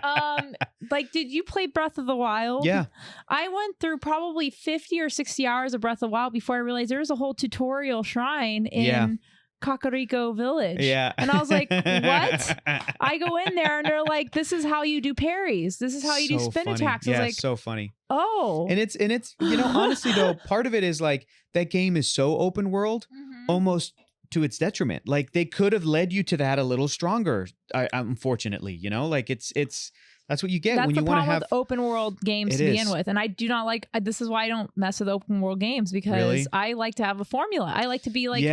[SPEAKER 1] Like, did you play Breath of the Wild?
[SPEAKER 2] Yeah. I
[SPEAKER 1] went through probably 50 or 60 hours of Breath of the Wild before I realized there was a whole tutorial shrine in Kakariko Village.
[SPEAKER 2] Yeah.
[SPEAKER 1] And I was like, what? I go in there and they're like, this is how you do parries. This is how you do spin attacks.
[SPEAKER 2] Yeah,
[SPEAKER 1] like,
[SPEAKER 2] so funny.
[SPEAKER 1] Oh.
[SPEAKER 2] And it's honestly though, part of it is like that game is so open world, almost to its detriment. Like they could have led you to that a little stronger. Unfortunately, like it's that's what you get when you want to have
[SPEAKER 1] open world games to begin with. And I do not like, this is why I don't mess with open world games, because I like to have a formula. I like to be like,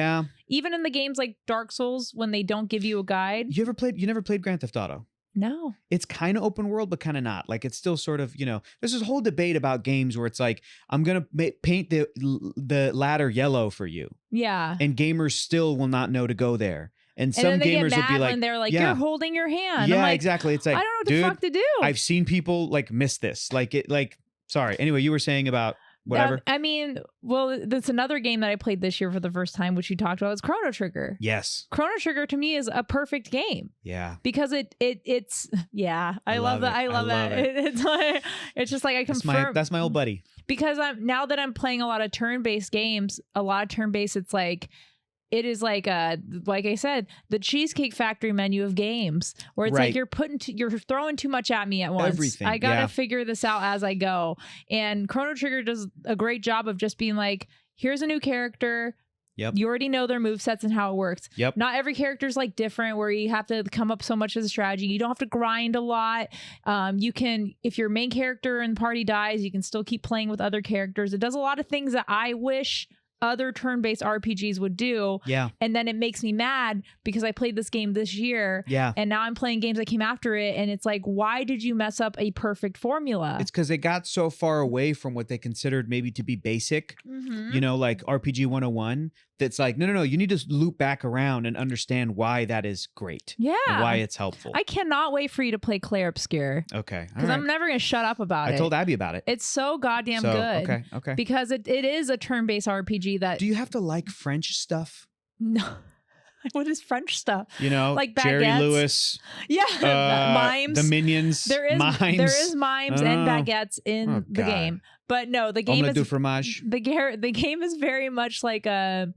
[SPEAKER 1] even in the games like Dark Souls, when they don't give you a guide.
[SPEAKER 2] You never played Grand Theft Auto?
[SPEAKER 1] No.
[SPEAKER 2] It's kind of open world, but kind of not. Like it's still sort of, there's this whole debate about games where it's like, I'm going to paint the ladder yellow for you.
[SPEAKER 1] Yeah.
[SPEAKER 2] And gamers still will not know to go there. And some
[SPEAKER 1] then they
[SPEAKER 2] gamers
[SPEAKER 1] get mad
[SPEAKER 2] will be like,
[SPEAKER 1] when they're like, you're holding your hand.
[SPEAKER 2] Yeah,
[SPEAKER 1] I'm like,
[SPEAKER 2] exactly. It's like,
[SPEAKER 1] I don't know what the fuck to do.
[SPEAKER 2] I've seen people like miss this. Sorry. Anyway, you were saying about whatever.
[SPEAKER 1] That's another game that I played this year for the first time, which you talked about, is Chrono Trigger.
[SPEAKER 2] Yes.
[SPEAKER 1] Chrono Trigger to me is a perfect game.
[SPEAKER 2] Yeah.
[SPEAKER 1] Because it's I love that. I love that. It's just like I confirm.
[SPEAKER 2] That's my old buddy.
[SPEAKER 1] Because now that I'm playing a lot of turn-based games, it's like, it is like I said, the Cheesecake Factory menu of games, where it's like you're throwing too much at me at once.
[SPEAKER 2] Everything.
[SPEAKER 1] I gotta figure this out as I go. And Chrono Trigger does a great job of just being like, here's a new character.
[SPEAKER 2] Yep.
[SPEAKER 1] You already know their movesets and how it works.
[SPEAKER 2] Yep.
[SPEAKER 1] Not every character is like different, where you have to come up so much as a strategy. You don't have to grind a lot. You can, if your main character in the party dies, you can still keep playing with other characters. It does a lot of things that I wish other turn-based RPGs would do.
[SPEAKER 2] Yeah.
[SPEAKER 1] And then it makes me mad because I played this game this year.
[SPEAKER 2] Yeah.
[SPEAKER 1] And now I'm playing games that came after it. And it's like, why did you mess up a perfect formula?
[SPEAKER 2] It's because they got so far away from what they considered maybe to be basic, like RPG 101. That's like, no, you need to loop back around and understand why that is great.
[SPEAKER 1] Yeah.
[SPEAKER 2] And why it's helpful.
[SPEAKER 1] I cannot wait for you to play Clair Obscur.
[SPEAKER 2] Okay.
[SPEAKER 1] Because I'm never going to shut up about it.
[SPEAKER 2] I told Abby about it.
[SPEAKER 1] It's so goddamn good.
[SPEAKER 2] Okay.
[SPEAKER 1] Because it is a turn-based RPG that...
[SPEAKER 2] Do you have to like French stuff?
[SPEAKER 1] No. What is French stuff?
[SPEAKER 2] Like
[SPEAKER 1] baguettes?
[SPEAKER 2] Jerry Lewis.
[SPEAKER 1] Yeah. Mimes.
[SPEAKER 2] The Minions.
[SPEAKER 1] There is mimes and baguettes in the game. But no, the game is...
[SPEAKER 2] du fromage.
[SPEAKER 1] The game is very much like a...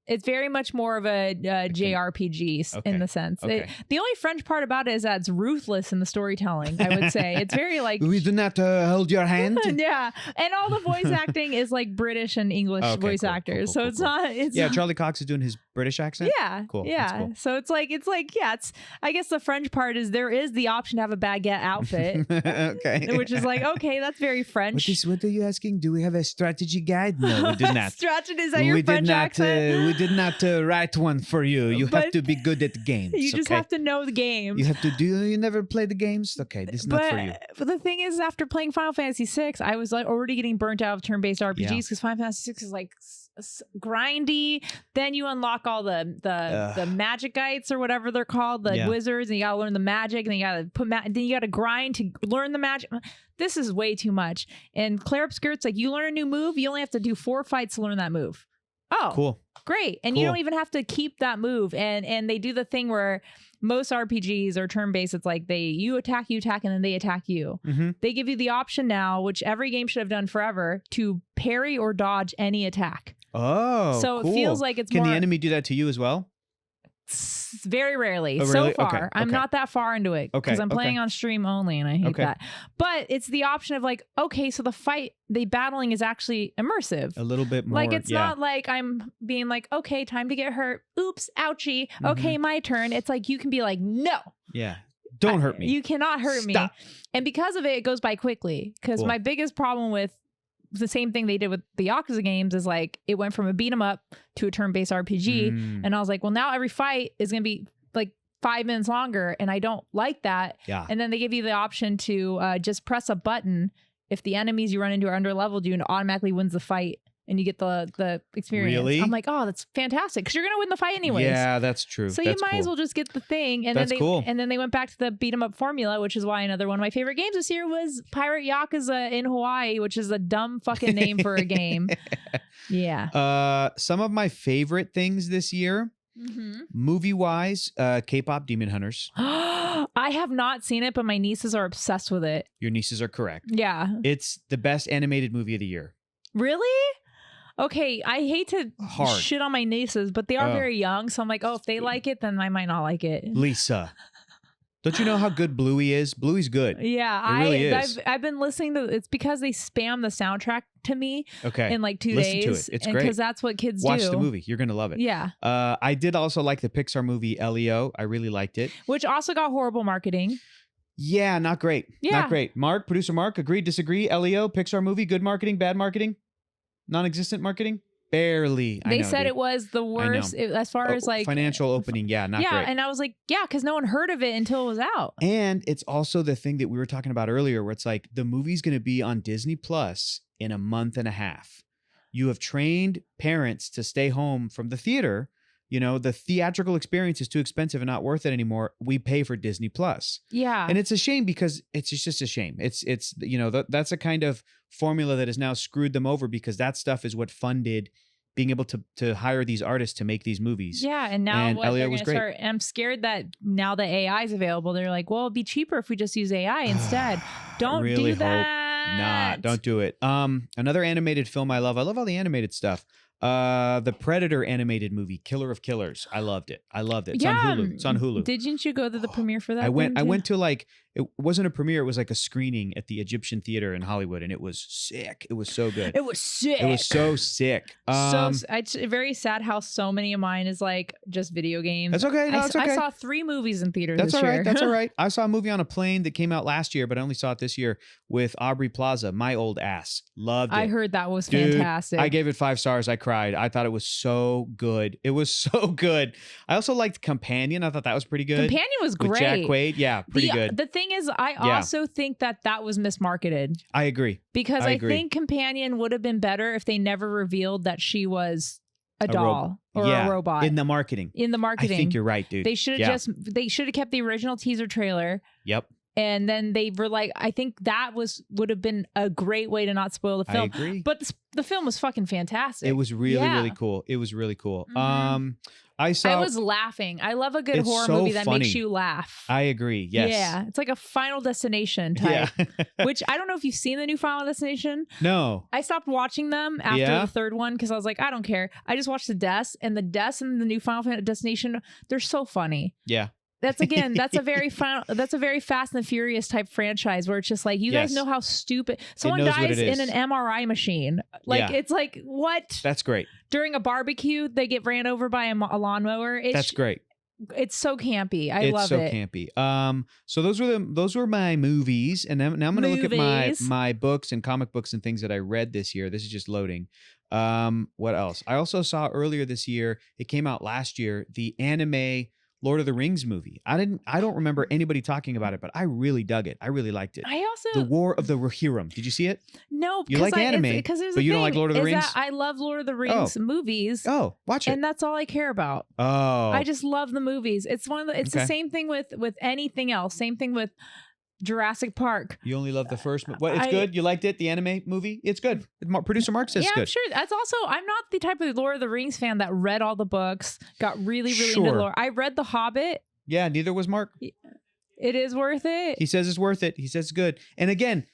[SPEAKER 1] It's very much more of a JRPG in the sense.
[SPEAKER 2] Okay.
[SPEAKER 1] The only French part about it is that it's ruthless in the storytelling, I would say. It's very like...
[SPEAKER 2] We do not hold your hand.
[SPEAKER 1] Yeah. And all the voice acting is like British and English voice actors. So it's not...
[SPEAKER 2] Yeah, Charlie Cox is doing his British accent?
[SPEAKER 1] Yeah.
[SPEAKER 2] Cool.
[SPEAKER 1] Yeah. Cool. So it's like, yeah, it's... I guess the French part is there is the option to have a baguette outfit.
[SPEAKER 2] Okay.
[SPEAKER 1] Which is like, okay, that's very French.
[SPEAKER 2] What are you asking? Do we have a strategy guide? No, we did not.
[SPEAKER 1] Strategy, is that your French accent?
[SPEAKER 2] We did not write one for you. You have to be good at games.
[SPEAKER 1] You just have to know the game.
[SPEAKER 2] You have to you never play the games? Okay, this is not for you.
[SPEAKER 1] But the thing is, after playing Final Fantasy VI, I was like already getting burnt out of turn-based RPGs because Final Fantasy VI is like grindy. Then you unlock all the Magikites or whatever they're called, the wizards, and you gotta learn the magic, and you gotta then you gotta grind to learn the magic. This is way too much. And Clair Obscur, it's like you learn a new move, you only have to do 4 fights to learn that move. Oh,
[SPEAKER 2] cool.
[SPEAKER 1] Great. And you don't even have to keep that move. And they do the thing where most RPGs or turn-based, it's like you attack, and then they attack you. Mm-hmm. They give you the option now, which every game should have done forever, to parry or dodge any attack.
[SPEAKER 2] Oh,
[SPEAKER 1] so
[SPEAKER 2] cool.
[SPEAKER 1] It feels like it's
[SPEAKER 2] Can the enemy do that to you as well?
[SPEAKER 1] Very rarely.
[SPEAKER 2] Oh, really?
[SPEAKER 1] So far.
[SPEAKER 2] Okay.
[SPEAKER 1] I'm not that far into it because I'm playing on stream only, and I hate that. But it's the option of like, okay, so the battling is actually immersive.
[SPEAKER 2] A little bit more.
[SPEAKER 1] Like it's not like I'm being like, okay, time to get hurt. Oops, ouchie. Okay, my turn. It's like you can be like, no.
[SPEAKER 2] Yeah. Don't hurt me.
[SPEAKER 1] You cannot hurt me. And because of it, it goes by quickly. Because my biggest problem with the same thing they did with the Yakuza games is like it went from a beat 'em up to a turn-based RPG. And I was like, well, now every fight is going to be like 5 minutes longer, and I don't like that.
[SPEAKER 2] Yeah.
[SPEAKER 1] And then they give you the option to just press a button if the enemies you run into are under-leveled you, and it automatically wins the fight, and you get the experience.
[SPEAKER 2] Really?
[SPEAKER 1] I'm like, oh, that's fantastic, because you're going to win the fight anyways.
[SPEAKER 2] Yeah, that's true.
[SPEAKER 1] So you might as well just get the thing. And then they went back to the beat 'em up formula, which is why another one of my favorite games this year was Pirate Yakuza in Hawaii, which is a dumb fucking name for a game. Yeah.
[SPEAKER 2] Some of my favorite things this year, movie-wise, K-pop Demon Hunters.
[SPEAKER 1] I have not seen it, but my nieces are obsessed with it.
[SPEAKER 2] Your nieces are correct.
[SPEAKER 1] Yeah.
[SPEAKER 2] It's the best animated movie of the year.
[SPEAKER 1] Really? Okay, I hate to shit on my nieces, but they are very young, so I'm like, oh, if they like it, then I might not like it.
[SPEAKER 2] Lisa. Don't you know how good Bluey is? Bluey's good.
[SPEAKER 1] Yeah,
[SPEAKER 2] it really is.
[SPEAKER 1] I've been listening to it's because they spam the soundtrack to me in like 2
[SPEAKER 2] Listen
[SPEAKER 1] days.
[SPEAKER 2] to it. It's great.
[SPEAKER 1] Because that's what kids
[SPEAKER 2] Watch
[SPEAKER 1] do.
[SPEAKER 2] the movie. You're going to love it.
[SPEAKER 1] Yeah.
[SPEAKER 2] I did also like the Pixar movie Leo. I really liked it.
[SPEAKER 1] Which also got horrible marketing.
[SPEAKER 2] Yeah, not great.
[SPEAKER 1] Yeah.
[SPEAKER 2] Not great. Mark, producer Mark, agree, disagree? Leo, Pixar movie, good marketing, bad marketing? Non-existent marketing? Barely.
[SPEAKER 1] They said it was the worst as far as like
[SPEAKER 2] financial opening. Yeah, not great.
[SPEAKER 1] Yeah, and I was like, yeah, because no one heard of it until it was out.
[SPEAKER 2] And it's also the thing that we were talking about earlier, where it's like the movie's going to be on Disney Plus in a month and a half. You have trained parents to stay home from the theater. You know, the theatrical experience is too expensive and not worth it anymore. We pay for Disney Plus.
[SPEAKER 1] Yeah.
[SPEAKER 2] And it's a shame because it's just a shame. It's you know, that's a kind of formula that has now screwed them over because that stuff is what funded being able to hire these artists to make these movies.
[SPEAKER 1] Yeah. And now
[SPEAKER 2] and
[SPEAKER 1] what
[SPEAKER 2] Elliot
[SPEAKER 1] they're
[SPEAKER 2] was
[SPEAKER 1] going to
[SPEAKER 2] great.
[SPEAKER 1] start, and I'm scared that now that AI is available, they're like, well, it'd be cheaper if we just use AI instead. Don't
[SPEAKER 2] really
[SPEAKER 1] do that.
[SPEAKER 2] Nah, don't do it. Another animated film I love all the animated stuff. The Predator animated movie, Killer of Killers. I loved it. It's on Hulu. It's on Hulu.
[SPEAKER 1] Didn't you go to the premiere for that?
[SPEAKER 2] I went to like, it wasn't a premiere. It was like a screening at the Egyptian Theater in Hollywood. And it was sick. It was so good.
[SPEAKER 1] It was sick.
[SPEAKER 2] It was so sick.
[SPEAKER 1] It's very sad how so many of mine is like just video games.
[SPEAKER 2] That's okay. No, it's okay.
[SPEAKER 1] I saw 3 movies in theaters
[SPEAKER 2] That's
[SPEAKER 1] this
[SPEAKER 2] all right.
[SPEAKER 1] year.
[SPEAKER 2] That's all right. I saw a movie on a plane that came out last year, but I only saw it this year with Aubrey Plaza, My Old Ass. Loved it.
[SPEAKER 1] I heard that was
[SPEAKER 2] Dude,
[SPEAKER 1] fantastic.
[SPEAKER 2] I gave it 5 stars. I cried. I thought it was so good. It was so good. I also liked Companion. I thought that was pretty good.
[SPEAKER 1] Companion was great.
[SPEAKER 2] With Jack Quaid. Yeah, pretty good.
[SPEAKER 1] The thing is, I also think that was mismarketed.
[SPEAKER 2] I agree.
[SPEAKER 1] Because I think Companion would have been better if they never revealed that she was a doll or a robot.
[SPEAKER 2] In the marketing.
[SPEAKER 1] I think
[SPEAKER 2] you're right, dude.
[SPEAKER 1] They should have kept the original teaser trailer.
[SPEAKER 2] Yep.
[SPEAKER 1] And then they were like, I think that would have been a great way to not spoil the film.
[SPEAKER 2] I agree.
[SPEAKER 1] But the film was fucking fantastic.
[SPEAKER 2] It was really cool. It was really cool.
[SPEAKER 1] Mm-hmm. I was laughing. I love a good horror movie that makes you laugh.
[SPEAKER 2] I agree. Yes.
[SPEAKER 1] Yeah. It's like a Final Destination type. Yeah. Which I don't know if you've seen the new Final Destination.
[SPEAKER 2] No.
[SPEAKER 1] I stopped watching them after the third one because I was like, I don't care. I just watched the deaths, and the deaths in the new Final Destination, they're so funny.
[SPEAKER 2] Yeah.
[SPEAKER 1] That's a very Fast and the Furious type franchise where it's just like, you guys know how stupid someone dies in an MRI machine. Like, it's like, what? That's great. During a barbecue, they get ran over by a lawnmower. That's great. It's so campy. I love it. It's so
[SPEAKER 2] campy. So those were my movies, and now I'm going to look at my books and comic books and things that I read this year. This is just loading. What else? I also saw earlier this year. It came out last year. The anime Lord of the Rings movie. I don't remember anybody talking about it, but I really dug it. I really liked it. The War of the Rohirrim. Did you see it?
[SPEAKER 1] No,
[SPEAKER 2] you like anime, but you don't like Lord of the Rings.
[SPEAKER 1] I love Lord of the Rings movies.
[SPEAKER 2] Oh, watch it.
[SPEAKER 1] And that's all I care about.
[SPEAKER 2] Oh,
[SPEAKER 1] I just love the movies. It's the same thing with anything else. Same thing with Jurassic Park.
[SPEAKER 2] You only love the first movie. What? It's good? You liked it? The anime movie? It's good. Producer Mark says it's good.
[SPEAKER 1] I'm sure. That's also, I'm not the type of Lord of the Rings fan that read all the books, got really into lore. I read The Hobbit.
[SPEAKER 2] Yeah, neither was Mark.
[SPEAKER 1] It is worth it.
[SPEAKER 2] He says it's worth it. He says it's good. And again,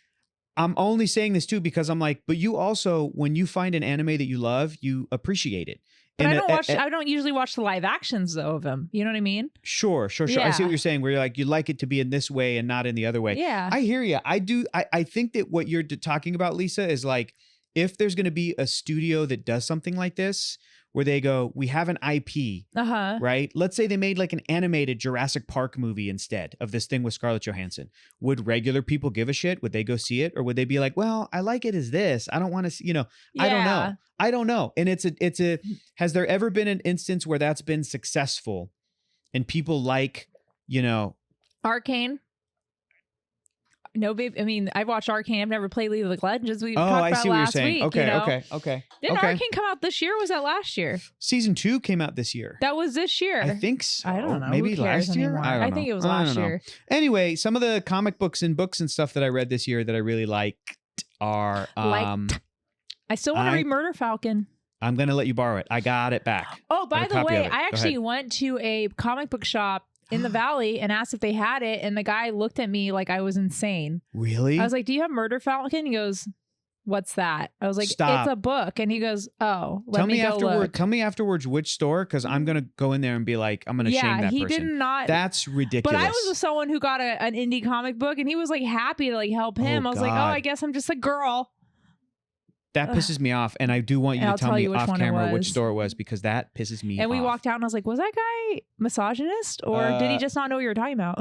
[SPEAKER 2] I'm only saying this too because I'm like, but you also, when you find an anime that you love, you appreciate it.
[SPEAKER 1] But I don't usually watch the live actions though of them. You know what I mean?
[SPEAKER 2] Sure.
[SPEAKER 1] Yeah.
[SPEAKER 2] I see what you're saying. Where you're like, you like it to be in this way and not in the other way.
[SPEAKER 1] Yeah.
[SPEAKER 2] I hear you. I do. I think that what you're talking about, Lisa, is like, if there's going to be a studio that does something like this, where they go, we have an IP, right? Let's say they made like an animated Jurassic Park movie instead of this thing with Scarlett Johansson. Would regular people give a shit? Would they go see it? Or would they be like, well, I like it as this. I don't want to see, I don't know. And has there ever been an instance where that's been successful and people like,
[SPEAKER 1] Arcane? No, babe. I mean, I watched Arcane. I've never played League of Legends. We talked about last week.
[SPEAKER 2] Okay.
[SPEAKER 1] Didn't Arcane come out this year? Or was that last year?
[SPEAKER 2] Season 2 came out this year.
[SPEAKER 1] That was this year.
[SPEAKER 2] I think so.
[SPEAKER 1] I don't know.
[SPEAKER 2] Maybe last year.
[SPEAKER 1] I think it was last year.
[SPEAKER 2] Anyway, some of the comic books and stuff that I read this year that I really liked are.
[SPEAKER 1] I still want to read Murder Falcon.
[SPEAKER 2] I'm gonna let you borrow it. I got it back.
[SPEAKER 1] Oh, by the way, I actually went to a comic book shop in the Valley and asked if they had it, and the guy looked at me like I was insane.
[SPEAKER 2] Really?
[SPEAKER 1] I was like, "Do you have Murder Falcon?" He goes, "What's that?" I was like,
[SPEAKER 2] Stop.
[SPEAKER 1] "It's a book." And he goes, "Oh,
[SPEAKER 2] tell me afterwards which store, because I'm gonna go in there and be like, I'm gonna shame that person.
[SPEAKER 1] He did not.
[SPEAKER 2] That's ridiculous.
[SPEAKER 1] But I was with someone who got an indie comic book, and he was like happy to like help him. I was like, "Oh, I guess I'm just a girl."
[SPEAKER 2] That pisses me off, and I do want you to tell me off camera which store it was, because that pisses me off.
[SPEAKER 1] And we walked out, and I was like, was that guy misogynist, or did he just not know what you were talking about?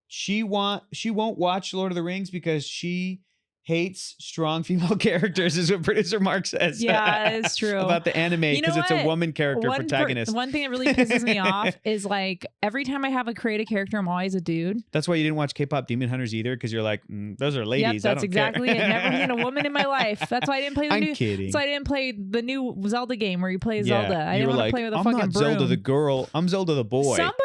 [SPEAKER 2] She won't watch Lord of the Rings because she hates strong female characters, is what producer Mark says.
[SPEAKER 1] Yeah, it's true.
[SPEAKER 2] About the anime, because it's a woman character protagonist.
[SPEAKER 1] One thing that really pisses me off is like every time I have a create a character, I'm always a dude.
[SPEAKER 2] That's why you didn't watch K-pop Demon Hunters either, because you're like, those are ladies.
[SPEAKER 1] Yep, that's exactly it. Never seen a woman in my life. That's why I didn't play
[SPEAKER 2] kidding.
[SPEAKER 1] So I didn't play the new Zelda game where you play Zelda. I didn't want to play with a
[SPEAKER 2] I'm
[SPEAKER 1] fucking
[SPEAKER 2] not
[SPEAKER 1] broom.
[SPEAKER 2] Zelda the girl. I'm Zelda the boy.
[SPEAKER 1] Somebody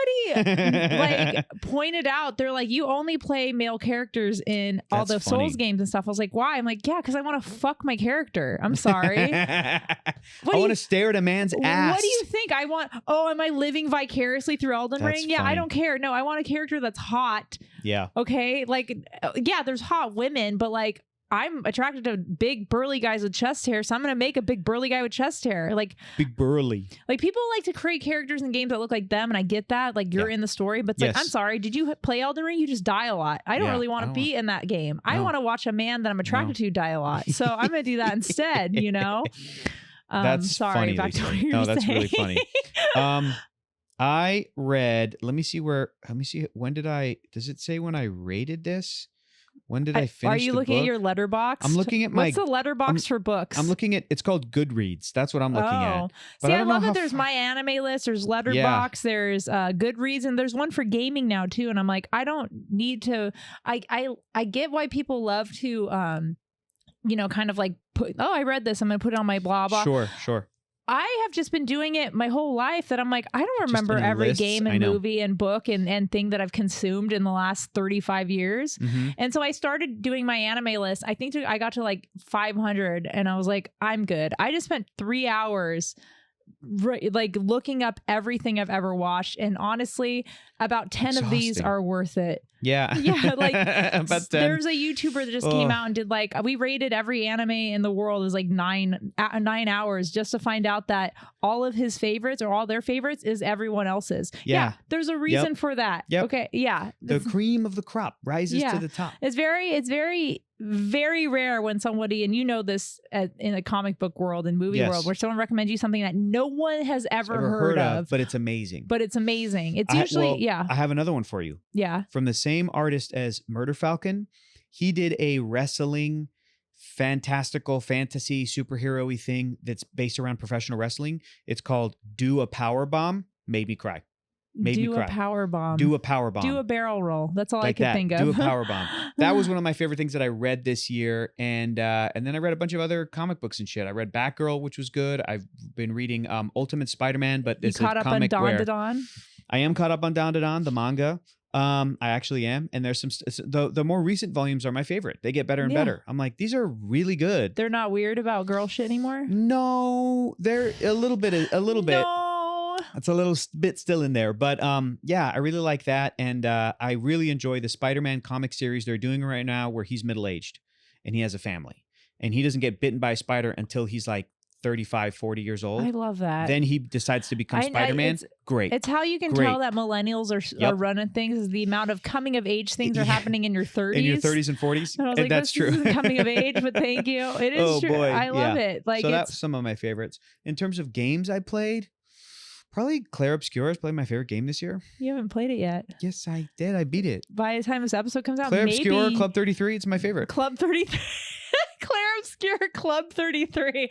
[SPEAKER 1] like pointed out, they're like, you only play male characters in all the Souls games and stuff. I was like, why? I'm like, yeah, because I want to fuck my character. I'm sorry.
[SPEAKER 2] I want to stare at a man's ass.
[SPEAKER 1] What do you think? I want, am I living vicariously through Elden Ring? Yeah,
[SPEAKER 2] funny.
[SPEAKER 1] I don't care. No, I want a character that's hot.
[SPEAKER 2] Yeah.
[SPEAKER 1] Okay. Like, yeah, there's hot women, but like, I'm attracted to big burly guys with chest hair, so I'm gonna make a big burly guy with chest hair. Like
[SPEAKER 2] big burly.
[SPEAKER 1] Like people like to create characters in games that look like them, and I get that. Like you're in the story, but it's like, I'm sorry, did you play Elden Ring? You just die a lot. I don't really want to be in that game. I want to watch a man that I'm attracted to die a lot. So I'm gonna do that instead.
[SPEAKER 2] That's
[SPEAKER 1] sorry.
[SPEAKER 2] funny.
[SPEAKER 1] Back to what you were
[SPEAKER 2] no, that's
[SPEAKER 1] saying.
[SPEAKER 2] really funny. I read. Let me see. When did I? Does it say when I rated this? When did I finish?
[SPEAKER 1] Are you looking at your letterbox?
[SPEAKER 2] I'm looking at my.
[SPEAKER 1] What's the letterbox for books?
[SPEAKER 2] I'm looking at. It's called Goodreads. That's what I'm looking at.
[SPEAKER 1] But I love that there's my anime list. There's letterbox. There's Goodreads, and there's one for gaming now too. And I'm like, I don't need to. I get why people love to, kind of like put. Oh, I read this. I'm gonna put it on my blah blah.
[SPEAKER 2] Sure.
[SPEAKER 1] I have just been doing it my whole life that I'm like, I don't remember
[SPEAKER 2] in
[SPEAKER 1] every
[SPEAKER 2] lists?
[SPEAKER 1] game
[SPEAKER 2] I
[SPEAKER 1] and
[SPEAKER 2] know.
[SPEAKER 1] movie and book and thing that I've consumed in the last 35 years.
[SPEAKER 2] Mhm.
[SPEAKER 1] And so I started doing my anime list. I think I got to like 500 and I was like, I'm good. I just spent 3 hours like looking up everything I've ever watched. And honestly, about 10 of these
[SPEAKER 2] Exhausting.
[SPEAKER 1] are worth it.
[SPEAKER 2] Yeah.
[SPEAKER 1] Yeah, like
[SPEAKER 2] About 10.
[SPEAKER 1] there's a YouTuber that just came out and did like, we rated every anime in the world as like 9 hours just to find out that all of his favorites or all their favorites is everyone else's.
[SPEAKER 2] Yeah.
[SPEAKER 1] There's a reason for that.
[SPEAKER 2] Yep.
[SPEAKER 1] Okay. Yeah.
[SPEAKER 2] The cream of the crop rises
[SPEAKER 1] Yeah.
[SPEAKER 2] to the top.
[SPEAKER 1] It's very, very rare when somebody, and you know this in the comic book world and movie
[SPEAKER 2] Yes.
[SPEAKER 1] world, where someone recommends you something that no one has ever heard of.
[SPEAKER 2] But it's amazing.
[SPEAKER 1] But it's amazing. It's usually,
[SPEAKER 2] I have another one for you.
[SPEAKER 1] Yeah.
[SPEAKER 2] From the same artist as Murder Falcon. He did a wrestling fantastical fantasy superhero-y thing that's based around professional wrestling. It's called Do a Power Bomb. Made me cry. Made me
[SPEAKER 1] Do
[SPEAKER 2] cry.
[SPEAKER 1] a power bomb.
[SPEAKER 2] Do a power bomb.
[SPEAKER 1] Do a barrel roll. That's all I
[SPEAKER 2] like
[SPEAKER 1] could
[SPEAKER 2] that.
[SPEAKER 1] think of.
[SPEAKER 2] Do a power bomb. That was one of my favorite things that I read this year. And then I read a bunch of other comic books and shit. I read Batgirl, which was good. I've been reading Ultimate Spider-Man, but
[SPEAKER 1] You
[SPEAKER 2] it's
[SPEAKER 1] caught
[SPEAKER 2] a
[SPEAKER 1] up on
[SPEAKER 2] comic
[SPEAKER 1] Dawn
[SPEAKER 2] where
[SPEAKER 1] to Dawn?
[SPEAKER 2] I am caught up on Dawn to Dawn, the manga. I actually am. And there's some, the more recent volumes are my favorite. They get better and
[SPEAKER 1] Yeah.
[SPEAKER 2] better. I'm like, these are really good.
[SPEAKER 1] They're not weird about girl shit anymore?
[SPEAKER 2] No, they're a little bit.
[SPEAKER 1] No.
[SPEAKER 2] It's a little bit still in there, but yeah, I really like that, and I really enjoy the Spider-Man comic series they're doing right now, where he's middle-aged and he has a family, and he doesn't get bitten by a spider until he's like 35, 40 years old.
[SPEAKER 1] I love that.
[SPEAKER 2] Then he decides to become
[SPEAKER 1] I-
[SPEAKER 2] Spider-Man.
[SPEAKER 1] it's-
[SPEAKER 2] Great.
[SPEAKER 1] It's how you can
[SPEAKER 2] Great.
[SPEAKER 1] tell that millennials are running things, is the amount of coming of age things are
[SPEAKER 2] Yeah.
[SPEAKER 1] happening in your 30s.
[SPEAKER 2] In your 30s and 40s.
[SPEAKER 1] And I was
[SPEAKER 2] And
[SPEAKER 1] like,
[SPEAKER 2] that's
[SPEAKER 1] this
[SPEAKER 2] true.
[SPEAKER 1] isn't coming of age, but thank you. It is
[SPEAKER 2] Oh,
[SPEAKER 1] true.
[SPEAKER 2] boy.
[SPEAKER 1] I love
[SPEAKER 2] Yeah.
[SPEAKER 1] it. Like,
[SPEAKER 2] So
[SPEAKER 1] it's
[SPEAKER 2] that's some of my favorites. In terms of games I played, probably Clair Obscur is probably my favorite game this year.
[SPEAKER 1] you haven't played it yet.
[SPEAKER 2] Yes, I did. I beat it.
[SPEAKER 1] By the time this episode comes out,
[SPEAKER 2] Clair
[SPEAKER 1] maybe
[SPEAKER 2] Obscur, Club 33. It's my favorite.
[SPEAKER 1] Club 33. Clair Obscur Club 33.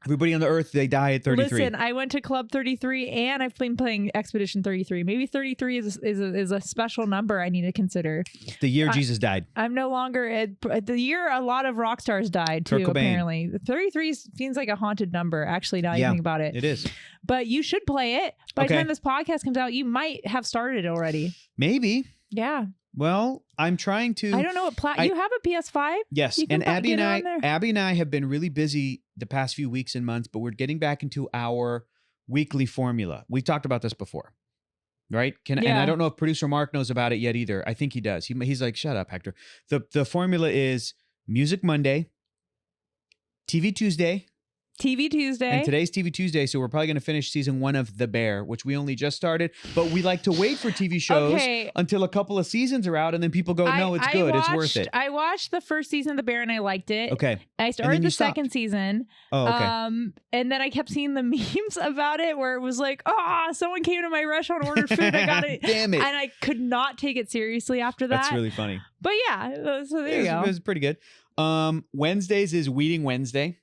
[SPEAKER 2] Everybody on the earth, they die at 33.
[SPEAKER 1] Listen, I went to Club 33 and I've been playing Expedition 33. Maybe 33 is a special number I need to consider.
[SPEAKER 2] The year Jesus died.
[SPEAKER 1] I'm no longer at the year a lot of rock stars died too,
[SPEAKER 2] Kurt Cobain.
[SPEAKER 1] apparently. 33 seems like a haunted number, actually, now you think about it.
[SPEAKER 2] It is.
[SPEAKER 1] But you should play it. By the
[SPEAKER 2] Okay.
[SPEAKER 1] time this podcast comes out, you might have started it already.
[SPEAKER 2] Maybe.
[SPEAKER 1] Yeah.
[SPEAKER 2] Well, I'm trying to.
[SPEAKER 1] I don't know what
[SPEAKER 2] I-
[SPEAKER 1] you have a PS5?
[SPEAKER 2] Yes,
[SPEAKER 1] You can
[SPEAKER 2] and Abby
[SPEAKER 1] get
[SPEAKER 2] and
[SPEAKER 1] on there.
[SPEAKER 2] Abby and I have been really busy the past few weeks and months, but we're getting back into our weekly formula. We talked about this before, right? And
[SPEAKER 1] Yeah.
[SPEAKER 2] I don't know if producer Mark knows about it yet either. I think he does. He's like, shut up, Hector. The formula is Music Monday, TV Tuesday,
[SPEAKER 1] TV Tuesday.
[SPEAKER 2] and today's TV Tuesday. So we're probably going to finish season 1 of The Bear, which we only just started. But we like to wait for TV shows until a couple of seasons are out, and then people go, no, it's good. It's worth it.
[SPEAKER 1] I watched the first season of The Bear and I liked it.
[SPEAKER 2] Okay.
[SPEAKER 1] I started
[SPEAKER 2] you
[SPEAKER 1] the
[SPEAKER 2] stopped.
[SPEAKER 1] second season.
[SPEAKER 2] Oh, okay.
[SPEAKER 1] And then I kept seeing the memes about it where it was like, someone came to my restaurant and ordered food. I got it.
[SPEAKER 2] Damn it.
[SPEAKER 1] And I could not take it seriously after that.
[SPEAKER 2] That's really funny.
[SPEAKER 1] But yeah, so there you go.
[SPEAKER 2] It was pretty good. Wednesdays is Weeding Wednesday,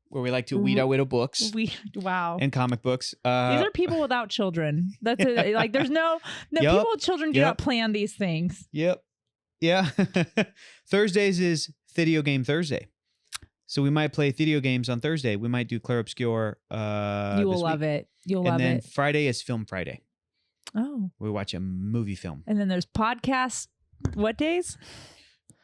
[SPEAKER 2] where we like to weed our widow books
[SPEAKER 1] Wow.
[SPEAKER 2] and comic books.
[SPEAKER 1] These are people without children. That's it. Like, there's no
[SPEAKER 2] Yep.
[SPEAKER 1] people with children do
[SPEAKER 2] Yep.
[SPEAKER 1] not plan these things.
[SPEAKER 2] Yep. Yeah. Thursdays is Video Game Thursday. So we might play video games on Thursday. We might do Clair Obscur.
[SPEAKER 1] You will love it. You'll love
[SPEAKER 2] And then
[SPEAKER 1] it.
[SPEAKER 2] Friday is Film Friday.
[SPEAKER 1] Oh.
[SPEAKER 2] We watch a movie film.
[SPEAKER 1] And then there's podcasts. What days?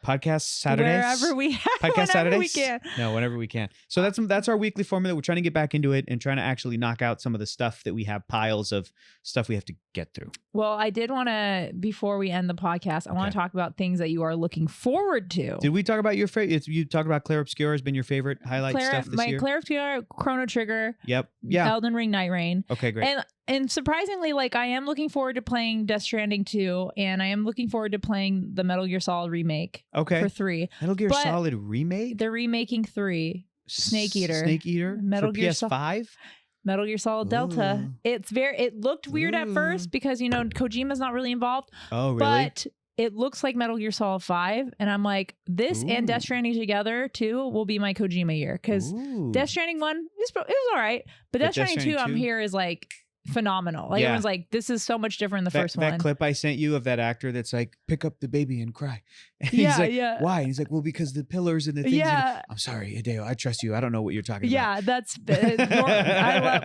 [SPEAKER 2] Podcast Saturdays.
[SPEAKER 1] Wherever we have.
[SPEAKER 2] Podcast
[SPEAKER 1] whenever
[SPEAKER 2] Saturdays.
[SPEAKER 1] we can.
[SPEAKER 2] No, whenever we can. So that's our weekly formula. We're trying to get back into it and trying to actually knock out some of the stuff that we have, piles of stuff we have to get through.
[SPEAKER 1] Well, I did want to, before we end the podcast, I want
[SPEAKER 2] Okay.
[SPEAKER 1] to talk about things that you are looking forward to.
[SPEAKER 2] Did we talk about your favorite? You talked about Clair Obscur has been your favorite highlight stuff this year?
[SPEAKER 1] Clair Obscur, Chrono Trigger,
[SPEAKER 2] Yep. Yeah.
[SPEAKER 1] Elden Ring, Night Rain.
[SPEAKER 2] Okay, great.
[SPEAKER 1] And surprisingly, like, I am looking forward to playing Death Stranding 2, and I am looking forward to playing the Metal Gear Solid remake
[SPEAKER 2] Okay.
[SPEAKER 1] for 3.
[SPEAKER 2] Metal Gear
[SPEAKER 1] But
[SPEAKER 2] Solid remake?
[SPEAKER 1] They're remaking 3. Snake Eater.
[SPEAKER 2] Snake Eater?
[SPEAKER 1] Metal
[SPEAKER 2] for
[SPEAKER 1] Gear
[SPEAKER 2] PS5?
[SPEAKER 1] Metal Gear Solid Delta.
[SPEAKER 2] Ooh.
[SPEAKER 1] It looked weird at
[SPEAKER 2] Ooh.
[SPEAKER 1] first because, Kojima's not really involved.
[SPEAKER 2] Oh, really?
[SPEAKER 1] But it looks like Metal Gear Solid 5. And I'm like, this and Death
[SPEAKER 2] Ooh.
[SPEAKER 1] Stranding together, too, will be my Kojima year. Because
[SPEAKER 2] Ooh.
[SPEAKER 1] Death Stranding 1, it was all right. But Death Stranding 2, I'm
[SPEAKER 2] 2?
[SPEAKER 1] here is like, phenomenal. Like everyone's like, this is so much different than the first one.
[SPEAKER 2] That clip I sent you of that actor that's like, pick up the baby and cry. And
[SPEAKER 1] Yeah,
[SPEAKER 2] he's like,
[SPEAKER 1] yeah.
[SPEAKER 2] why? And he's like, well, because the pillars and the things.
[SPEAKER 1] Yeah.
[SPEAKER 2] I'm sorry, Hideo, I trust you. I don't know what you're talking about.
[SPEAKER 1] Yeah, that's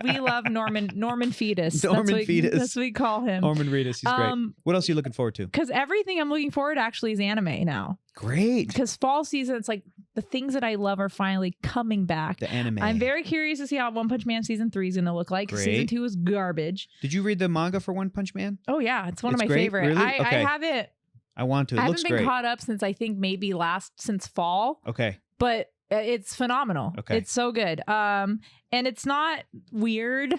[SPEAKER 1] we love Norman Fetus.
[SPEAKER 2] Fetus.
[SPEAKER 1] That's what we call him.
[SPEAKER 2] Norman Reedus, he's great. What else are you looking forward to?
[SPEAKER 1] Because everything I'm looking forward to actually is anime now.
[SPEAKER 2] Great.
[SPEAKER 1] Because fall season, it's like the things that I love are finally coming back.
[SPEAKER 2] The anime.
[SPEAKER 1] I'm very curious to see how One Punch Man season 3 is going to look like.
[SPEAKER 2] Great.
[SPEAKER 1] Season 2 is garbage.
[SPEAKER 2] Did you read the manga for One Punch Man?
[SPEAKER 1] Oh yeah, it's one of my
[SPEAKER 2] great?
[SPEAKER 1] favorite.
[SPEAKER 2] Really?
[SPEAKER 1] I haven't.
[SPEAKER 2] I want to. It
[SPEAKER 1] I
[SPEAKER 2] looks
[SPEAKER 1] haven't been
[SPEAKER 2] great.
[SPEAKER 1] caught up since I think maybe since fall.
[SPEAKER 2] Okay.
[SPEAKER 1] But it's phenomenal.
[SPEAKER 2] Okay.
[SPEAKER 1] It's so good. And it's not weird.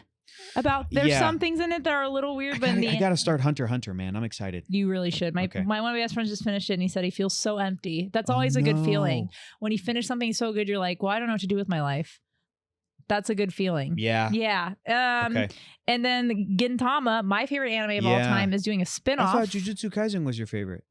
[SPEAKER 1] There's some things in it that are a little weird, but
[SPEAKER 2] I gotta start Hunter x Hunter, man. I'm excited.
[SPEAKER 1] You really should. My one of my best friends just finished it and he said he feels so empty. That's always a good feeling. When you finish something so good, you're like, well, I don't know what to do with my life. That's a good feeling.
[SPEAKER 2] Yeah.
[SPEAKER 1] Yeah. And then Gintama, my favorite anime of all time, is doing a spinoff.
[SPEAKER 2] I thought Jujutsu Kaisen was your favorite.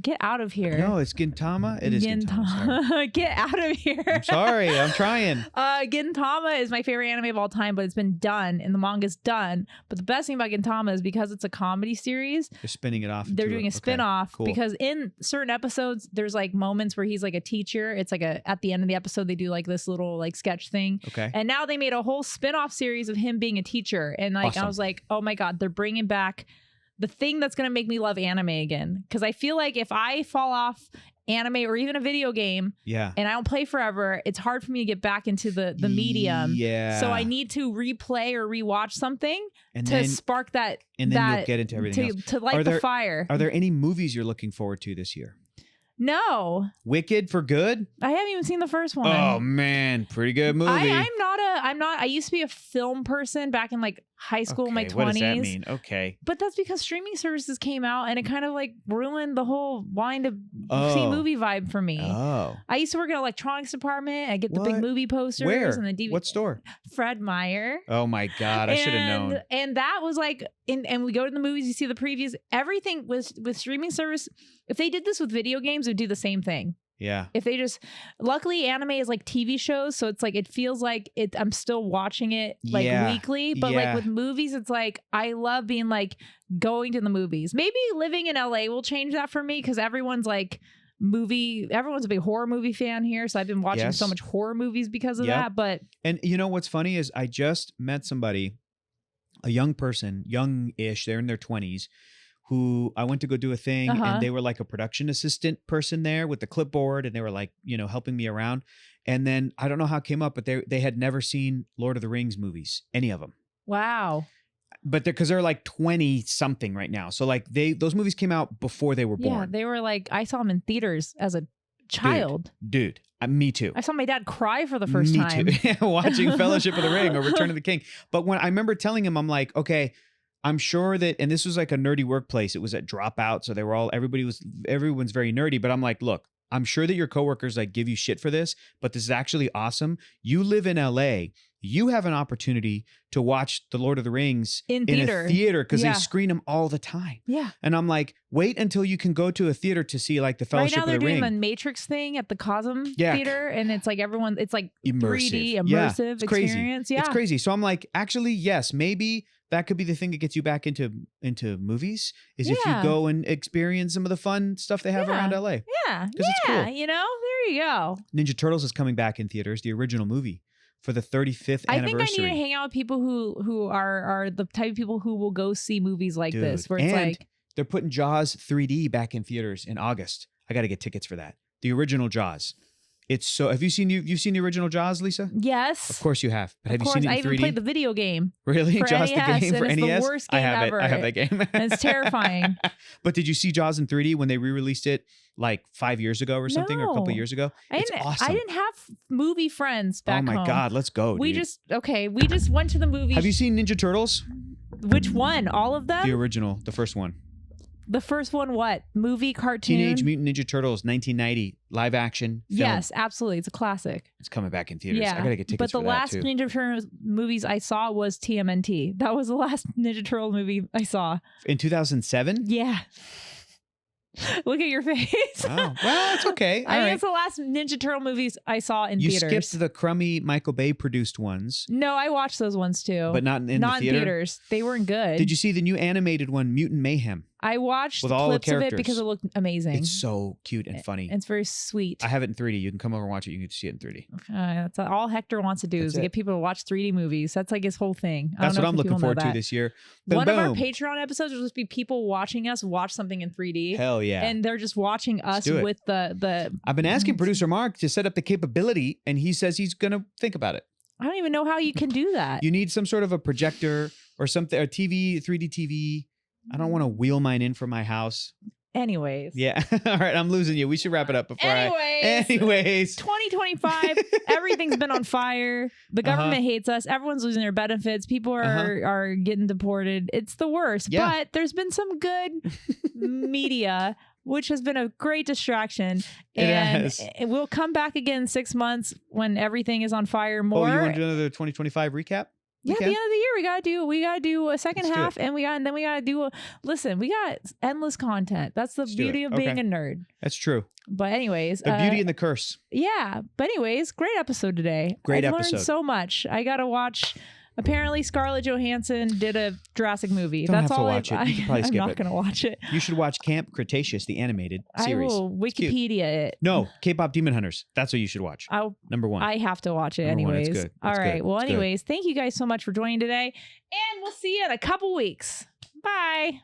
[SPEAKER 1] Get out of here.
[SPEAKER 2] No, it's Gintama. It is Gintama. Sorry.
[SPEAKER 1] Get out of here.
[SPEAKER 2] I'm sorry. I'm trying.
[SPEAKER 1] Gintama is my favorite anime of all time, but it's been done and the manga's done. But the best thing about Gintama is because it's a comedy series,
[SPEAKER 2] they're spinning it off.
[SPEAKER 1] They're doing a spin-off
[SPEAKER 2] cool.
[SPEAKER 1] because in certain episodes, there's like moments where he's like a teacher. It's like at the end of the episode, they do like this little like sketch thing.
[SPEAKER 2] Okay.
[SPEAKER 1] And now they made a whole spin-off series of him being a teacher. And like,
[SPEAKER 2] awesome.
[SPEAKER 1] I was like, oh my God, they're bringing back the thing that's going to make me love anime again. Because I feel like if I fall off anime or even a video game and I don't play forever, it's hard for me to get back into the medium.
[SPEAKER 2] Yeah.
[SPEAKER 1] So I need to replay or rewatch something
[SPEAKER 2] and
[SPEAKER 1] to
[SPEAKER 2] then,
[SPEAKER 1] spark that.
[SPEAKER 2] And then you'll get into everything else.
[SPEAKER 1] To light the fire.
[SPEAKER 2] Are there any movies you're looking forward to this year?
[SPEAKER 1] No.
[SPEAKER 2] Wicked for good?
[SPEAKER 1] I haven't even seen the first one.
[SPEAKER 2] Oh man, pretty good movie.
[SPEAKER 1] I used to be a film person back in like high school, in my 20s.
[SPEAKER 2] What does that mean? Okay.
[SPEAKER 1] But that's because streaming services came out and it kind of like ruined the whole wanting to see movie vibe for me.
[SPEAKER 2] Oh.
[SPEAKER 1] I used to work in an electronics department. I get the big movie posters.
[SPEAKER 2] Where?
[SPEAKER 1] And the DVD.
[SPEAKER 2] What store?
[SPEAKER 1] Fred Meyer.
[SPEAKER 2] Oh my God, I should have known.
[SPEAKER 1] And that was like, and we go to the movies, you see the previews. Everything was with streaming service. If they did this with video games, it would do the same thing.
[SPEAKER 2] Yeah.
[SPEAKER 1] If they just, luckily anime is like TV shows. So it's like, it feels like I'm still watching it like weekly. But like with movies, it's like, I love being like going to the movies. Maybe living in LA will change that for me because everyone's like everyone's a big horror movie fan here. So I've been watching so much horror movies because of that. But
[SPEAKER 2] and you know what's funny is I just met somebody, a young person, young-ish, they're in their 20s, who I went to go do a thing and they were like a production assistant person there with the clipboard and they were like, you know, helping me around. And then I don't know how it came up, but they had never seen Lord of the Rings movies, any of them.
[SPEAKER 1] Wow.
[SPEAKER 2] But because they're like 20 something right now. So like those movies came out before they were born.
[SPEAKER 1] Yeah, they were like, I saw them in theaters as a child.
[SPEAKER 2] Dude, me too.
[SPEAKER 1] I saw my dad cry for the first time.
[SPEAKER 2] Me too. Watching Fellowship of the Ring or Return of the King. But when I remember telling him, I'm like, okay, I'm sure that, and this was like a nerdy workplace. It was at Dropout. So everyone's very nerdy, but I'm like, look, I'm sure that your coworkers like give you shit for this, but this is actually awesome. You live in LA. You have an opportunity to watch The Lord of the Rings in a theater because they screen them all the time.
[SPEAKER 1] Yeah.
[SPEAKER 2] And I'm like, wait until you can go to a theater to see like the Fellowship of the Ring.
[SPEAKER 1] Right now they're doing the Matrix thing at the Cosm Theater, and it's like it's like
[SPEAKER 2] immersive.
[SPEAKER 1] 3D immersive experience.
[SPEAKER 2] Yeah, it's crazy. So I'm like, actually, yes, maybe that could be the thing that gets you back into movies is if you go and experience some of the fun stuff they have around LA.
[SPEAKER 1] Yeah.
[SPEAKER 2] Because it's cool.
[SPEAKER 1] You know, there you go.
[SPEAKER 2] Ninja Turtles is coming back in theaters, the original movie, for the 35th anniversary.
[SPEAKER 1] I think I need to hang out with people who are the type of people who will go see movies like this, where it's like
[SPEAKER 2] they're putting Jaws 3D back in theaters in August. I got to get tickets for that. The original Jaws. It's so. Have you seen the original Jaws, Lisa?
[SPEAKER 1] Yes.
[SPEAKER 2] Of course you have. But have you seen it in 3D?
[SPEAKER 1] I even played the video game.
[SPEAKER 2] Really? Jaws
[SPEAKER 1] NES,
[SPEAKER 2] the game for
[SPEAKER 1] and
[SPEAKER 2] NES?
[SPEAKER 1] It's the worst game ever.
[SPEAKER 2] I have that game.
[SPEAKER 1] And it's terrifying.
[SPEAKER 2] But did you see Jaws in 3D when they re-released it like 5 years ago or something, or a couple years ago? It's awesome.
[SPEAKER 1] I didn't have movie friends back home.
[SPEAKER 2] Oh my God, let's go,
[SPEAKER 1] We just went to the movies.
[SPEAKER 2] Have you seen Ninja Turtles?
[SPEAKER 1] Which one? All of them?
[SPEAKER 2] The original, the first one.
[SPEAKER 1] The first one, what? Movie, cartoon?
[SPEAKER 2] Teenage Mutant Ninja Turtles, 1990, live action film.
[SPEAKER 1] Yes, absolutely. It's a classic.
[SPEAKER 2] It's coming back in theaters.
[SPEAKER 1] Yeah.
[SPEAKER 2] I gotta get tickets for that too.
[SPEAKER 1] But the last Ninja Turtles movies I saw was TMNT. That was the last Ninja Turtle movie I saw.
[SPEAKER 2] In 2007?
[SPEAKER 1] Yeah. Look at your face.
[SPEAKER 2] Oh, well, it's okay.
[SPEAKER 1] I
[SPEAKER 2] All
[SPEAKER 1] mean,
[SPEAKER 2] right.
[SPEAKER 1] it's the last Ninja Turtle movies I saw in
[SPEAKER 2] You
[SPEAKER 1] theaters.
[SPEAKER 2] skipped the crummy Michael Bay produced ones,
[SPEAKER 1] No, I watched those ones too.
[SPEAKER 2] but not in
[SPEAKER 1] Not
[SPEAKER 2] the
[SPEAKER 1] in
[SPEAKER 2] theater.
[SPEAKER 1] theaters. They weren't good.
[SPEAKER 2] Did you see the new animated one, Mutant Mayhem?
[SPEAKER 1] I watched
[SPEAKER 2] With all the
[SPEAKER 1] clips of it
[SPEAKER 2] characters.
[SPEAKER 1] because it looked amazing.
[SPEAKER 2] It's so cute and funny.
[SPEAKER 1] It's very sweet.
[SPEAKER 2] I have it in 3D. You can come over and watch it. You can see it in 3D.
[SPEAKER 1] That's all Hector wants to do
[SPEAKER 2] That's
[SPEAKER 1] is to
[SPEAKER 2] it.
[SPEAKER 1] get people to watch 3D movies. That's like his whole thing. I
[SPEAKER 2] That's
[SPEAKER 1] don't
[SPEAKER 2] what
[SPEAKER 1] know
[SPEAKER 2] I'm
[SPEAKER 1] if
[SPEAKER 2] looking
[SPEAKER 1] people know
[SPEAKER 2] forward to
[SPEAKER 1] that.
[SPEAKER 2] this year. Boom,
[SPEAKER 1] One of our
[SPEAKER 2] boom.
[SPEAKER 1] Patreon episodes will just be people watching us watch something in 3D.
[SPEAKER 2] Hell yeah.
[SPEAKER 1] And they're just watching us
[SPEAKER 2] do it.
[SPEAKER 1] with the.
[SPEAKER 2] I've been asking producer Mark to set up the capability, and he says he's going to think about it.
[SPEAKER 1] I don't even know how you can do that.
[SPEAKER 2] You need some sort of a projector or something, a TV, 3D TV. I don't want to wheel mine in from my house.
[SPEAKER 1] Anyways.
[SPEAKER 2] Yeah. All right. I'm losing you. We should wrap it up before
[SPEAKER 1] Anyways. 2025, everything's been on fire. The government hates us. Everyone's losing their benefits. People are getting deported. It's the worst.
[SPEAKER 2] Yeah.
[SPEAKER 1] But there's been some good media, which has been a great distraction. And we'll come back again in 6 months when everything is on fire more.
[SPEAKER 2] Oh, you want to do another 2025 recap?
[SPEAKER 1] Yeah, at the end of the year, we gotta do a second
[SPEAKER 2] Let's do
[SPEAKER 1] half,
[SPEAKER 2] it.
[SPEAKER 1] and then we gotta do listen, we got endless content. That's the
[SPEAKER 2] Let's do
[SPEAKER 1] beauty
[SPEAKER 2] it.
[SPEAKER 1] of being
[SPEAKER 2] Okay.
[SPEAKER 1] a nerd.
[SPEAKER 2] That's true.
[SPEAKER 1] But anyways,
[SPEAKER 2] The beauty and the curse.
[SPEAKER 1] yeah. But anyways, great episode today.
[SPEAKER 2] Great
[SPEAKER 1] I've
[SPEAKER 2] episode.
[SPEAKER 1] learned so much. I gotta watch. Apparently, Scarlett Johansson did a Jurassic movie.
[SPEAKER 2] Don't
[SPEAKER 1] That's
[SPEAKER 2] have to
[SPEAKER 1] all
[SPEAKER 2] watch it. You can probably
[SPEAKER 1] I'm
[SPEAKER 2] skip
[SPEAKER 1] not
[SPEAKER 2] it.
[SPEAKER 1] gonna watch it.
[SPEAKER 2] You should watch Camp Cretaceous, the animated series.
[SPEAKER 1] I will
[SPEAKER 2] It's cute.
[SPEAKER 1] Wikipedia it.
[SPEAKER 2] No, K-pop Demon Hunters. That's what you should watch. Number one.
[SPEAKER 1] I have to watch it
[SPEAKER 2] Number one, it's
[SPEAKER 1] anyways.
[SPEAKER 2] good.
[SPEAKER 1] All
[SPEAKER 2] It's
[SPEAKER 1] right.
[SPEAKER 2] good.
[SPEAKER 1] Well,
[SPEAKER 2] It's good.
[SPEAKER 1] anyways, thank you guys so much for joining today, and we'll see you in a couple weeks. Bye.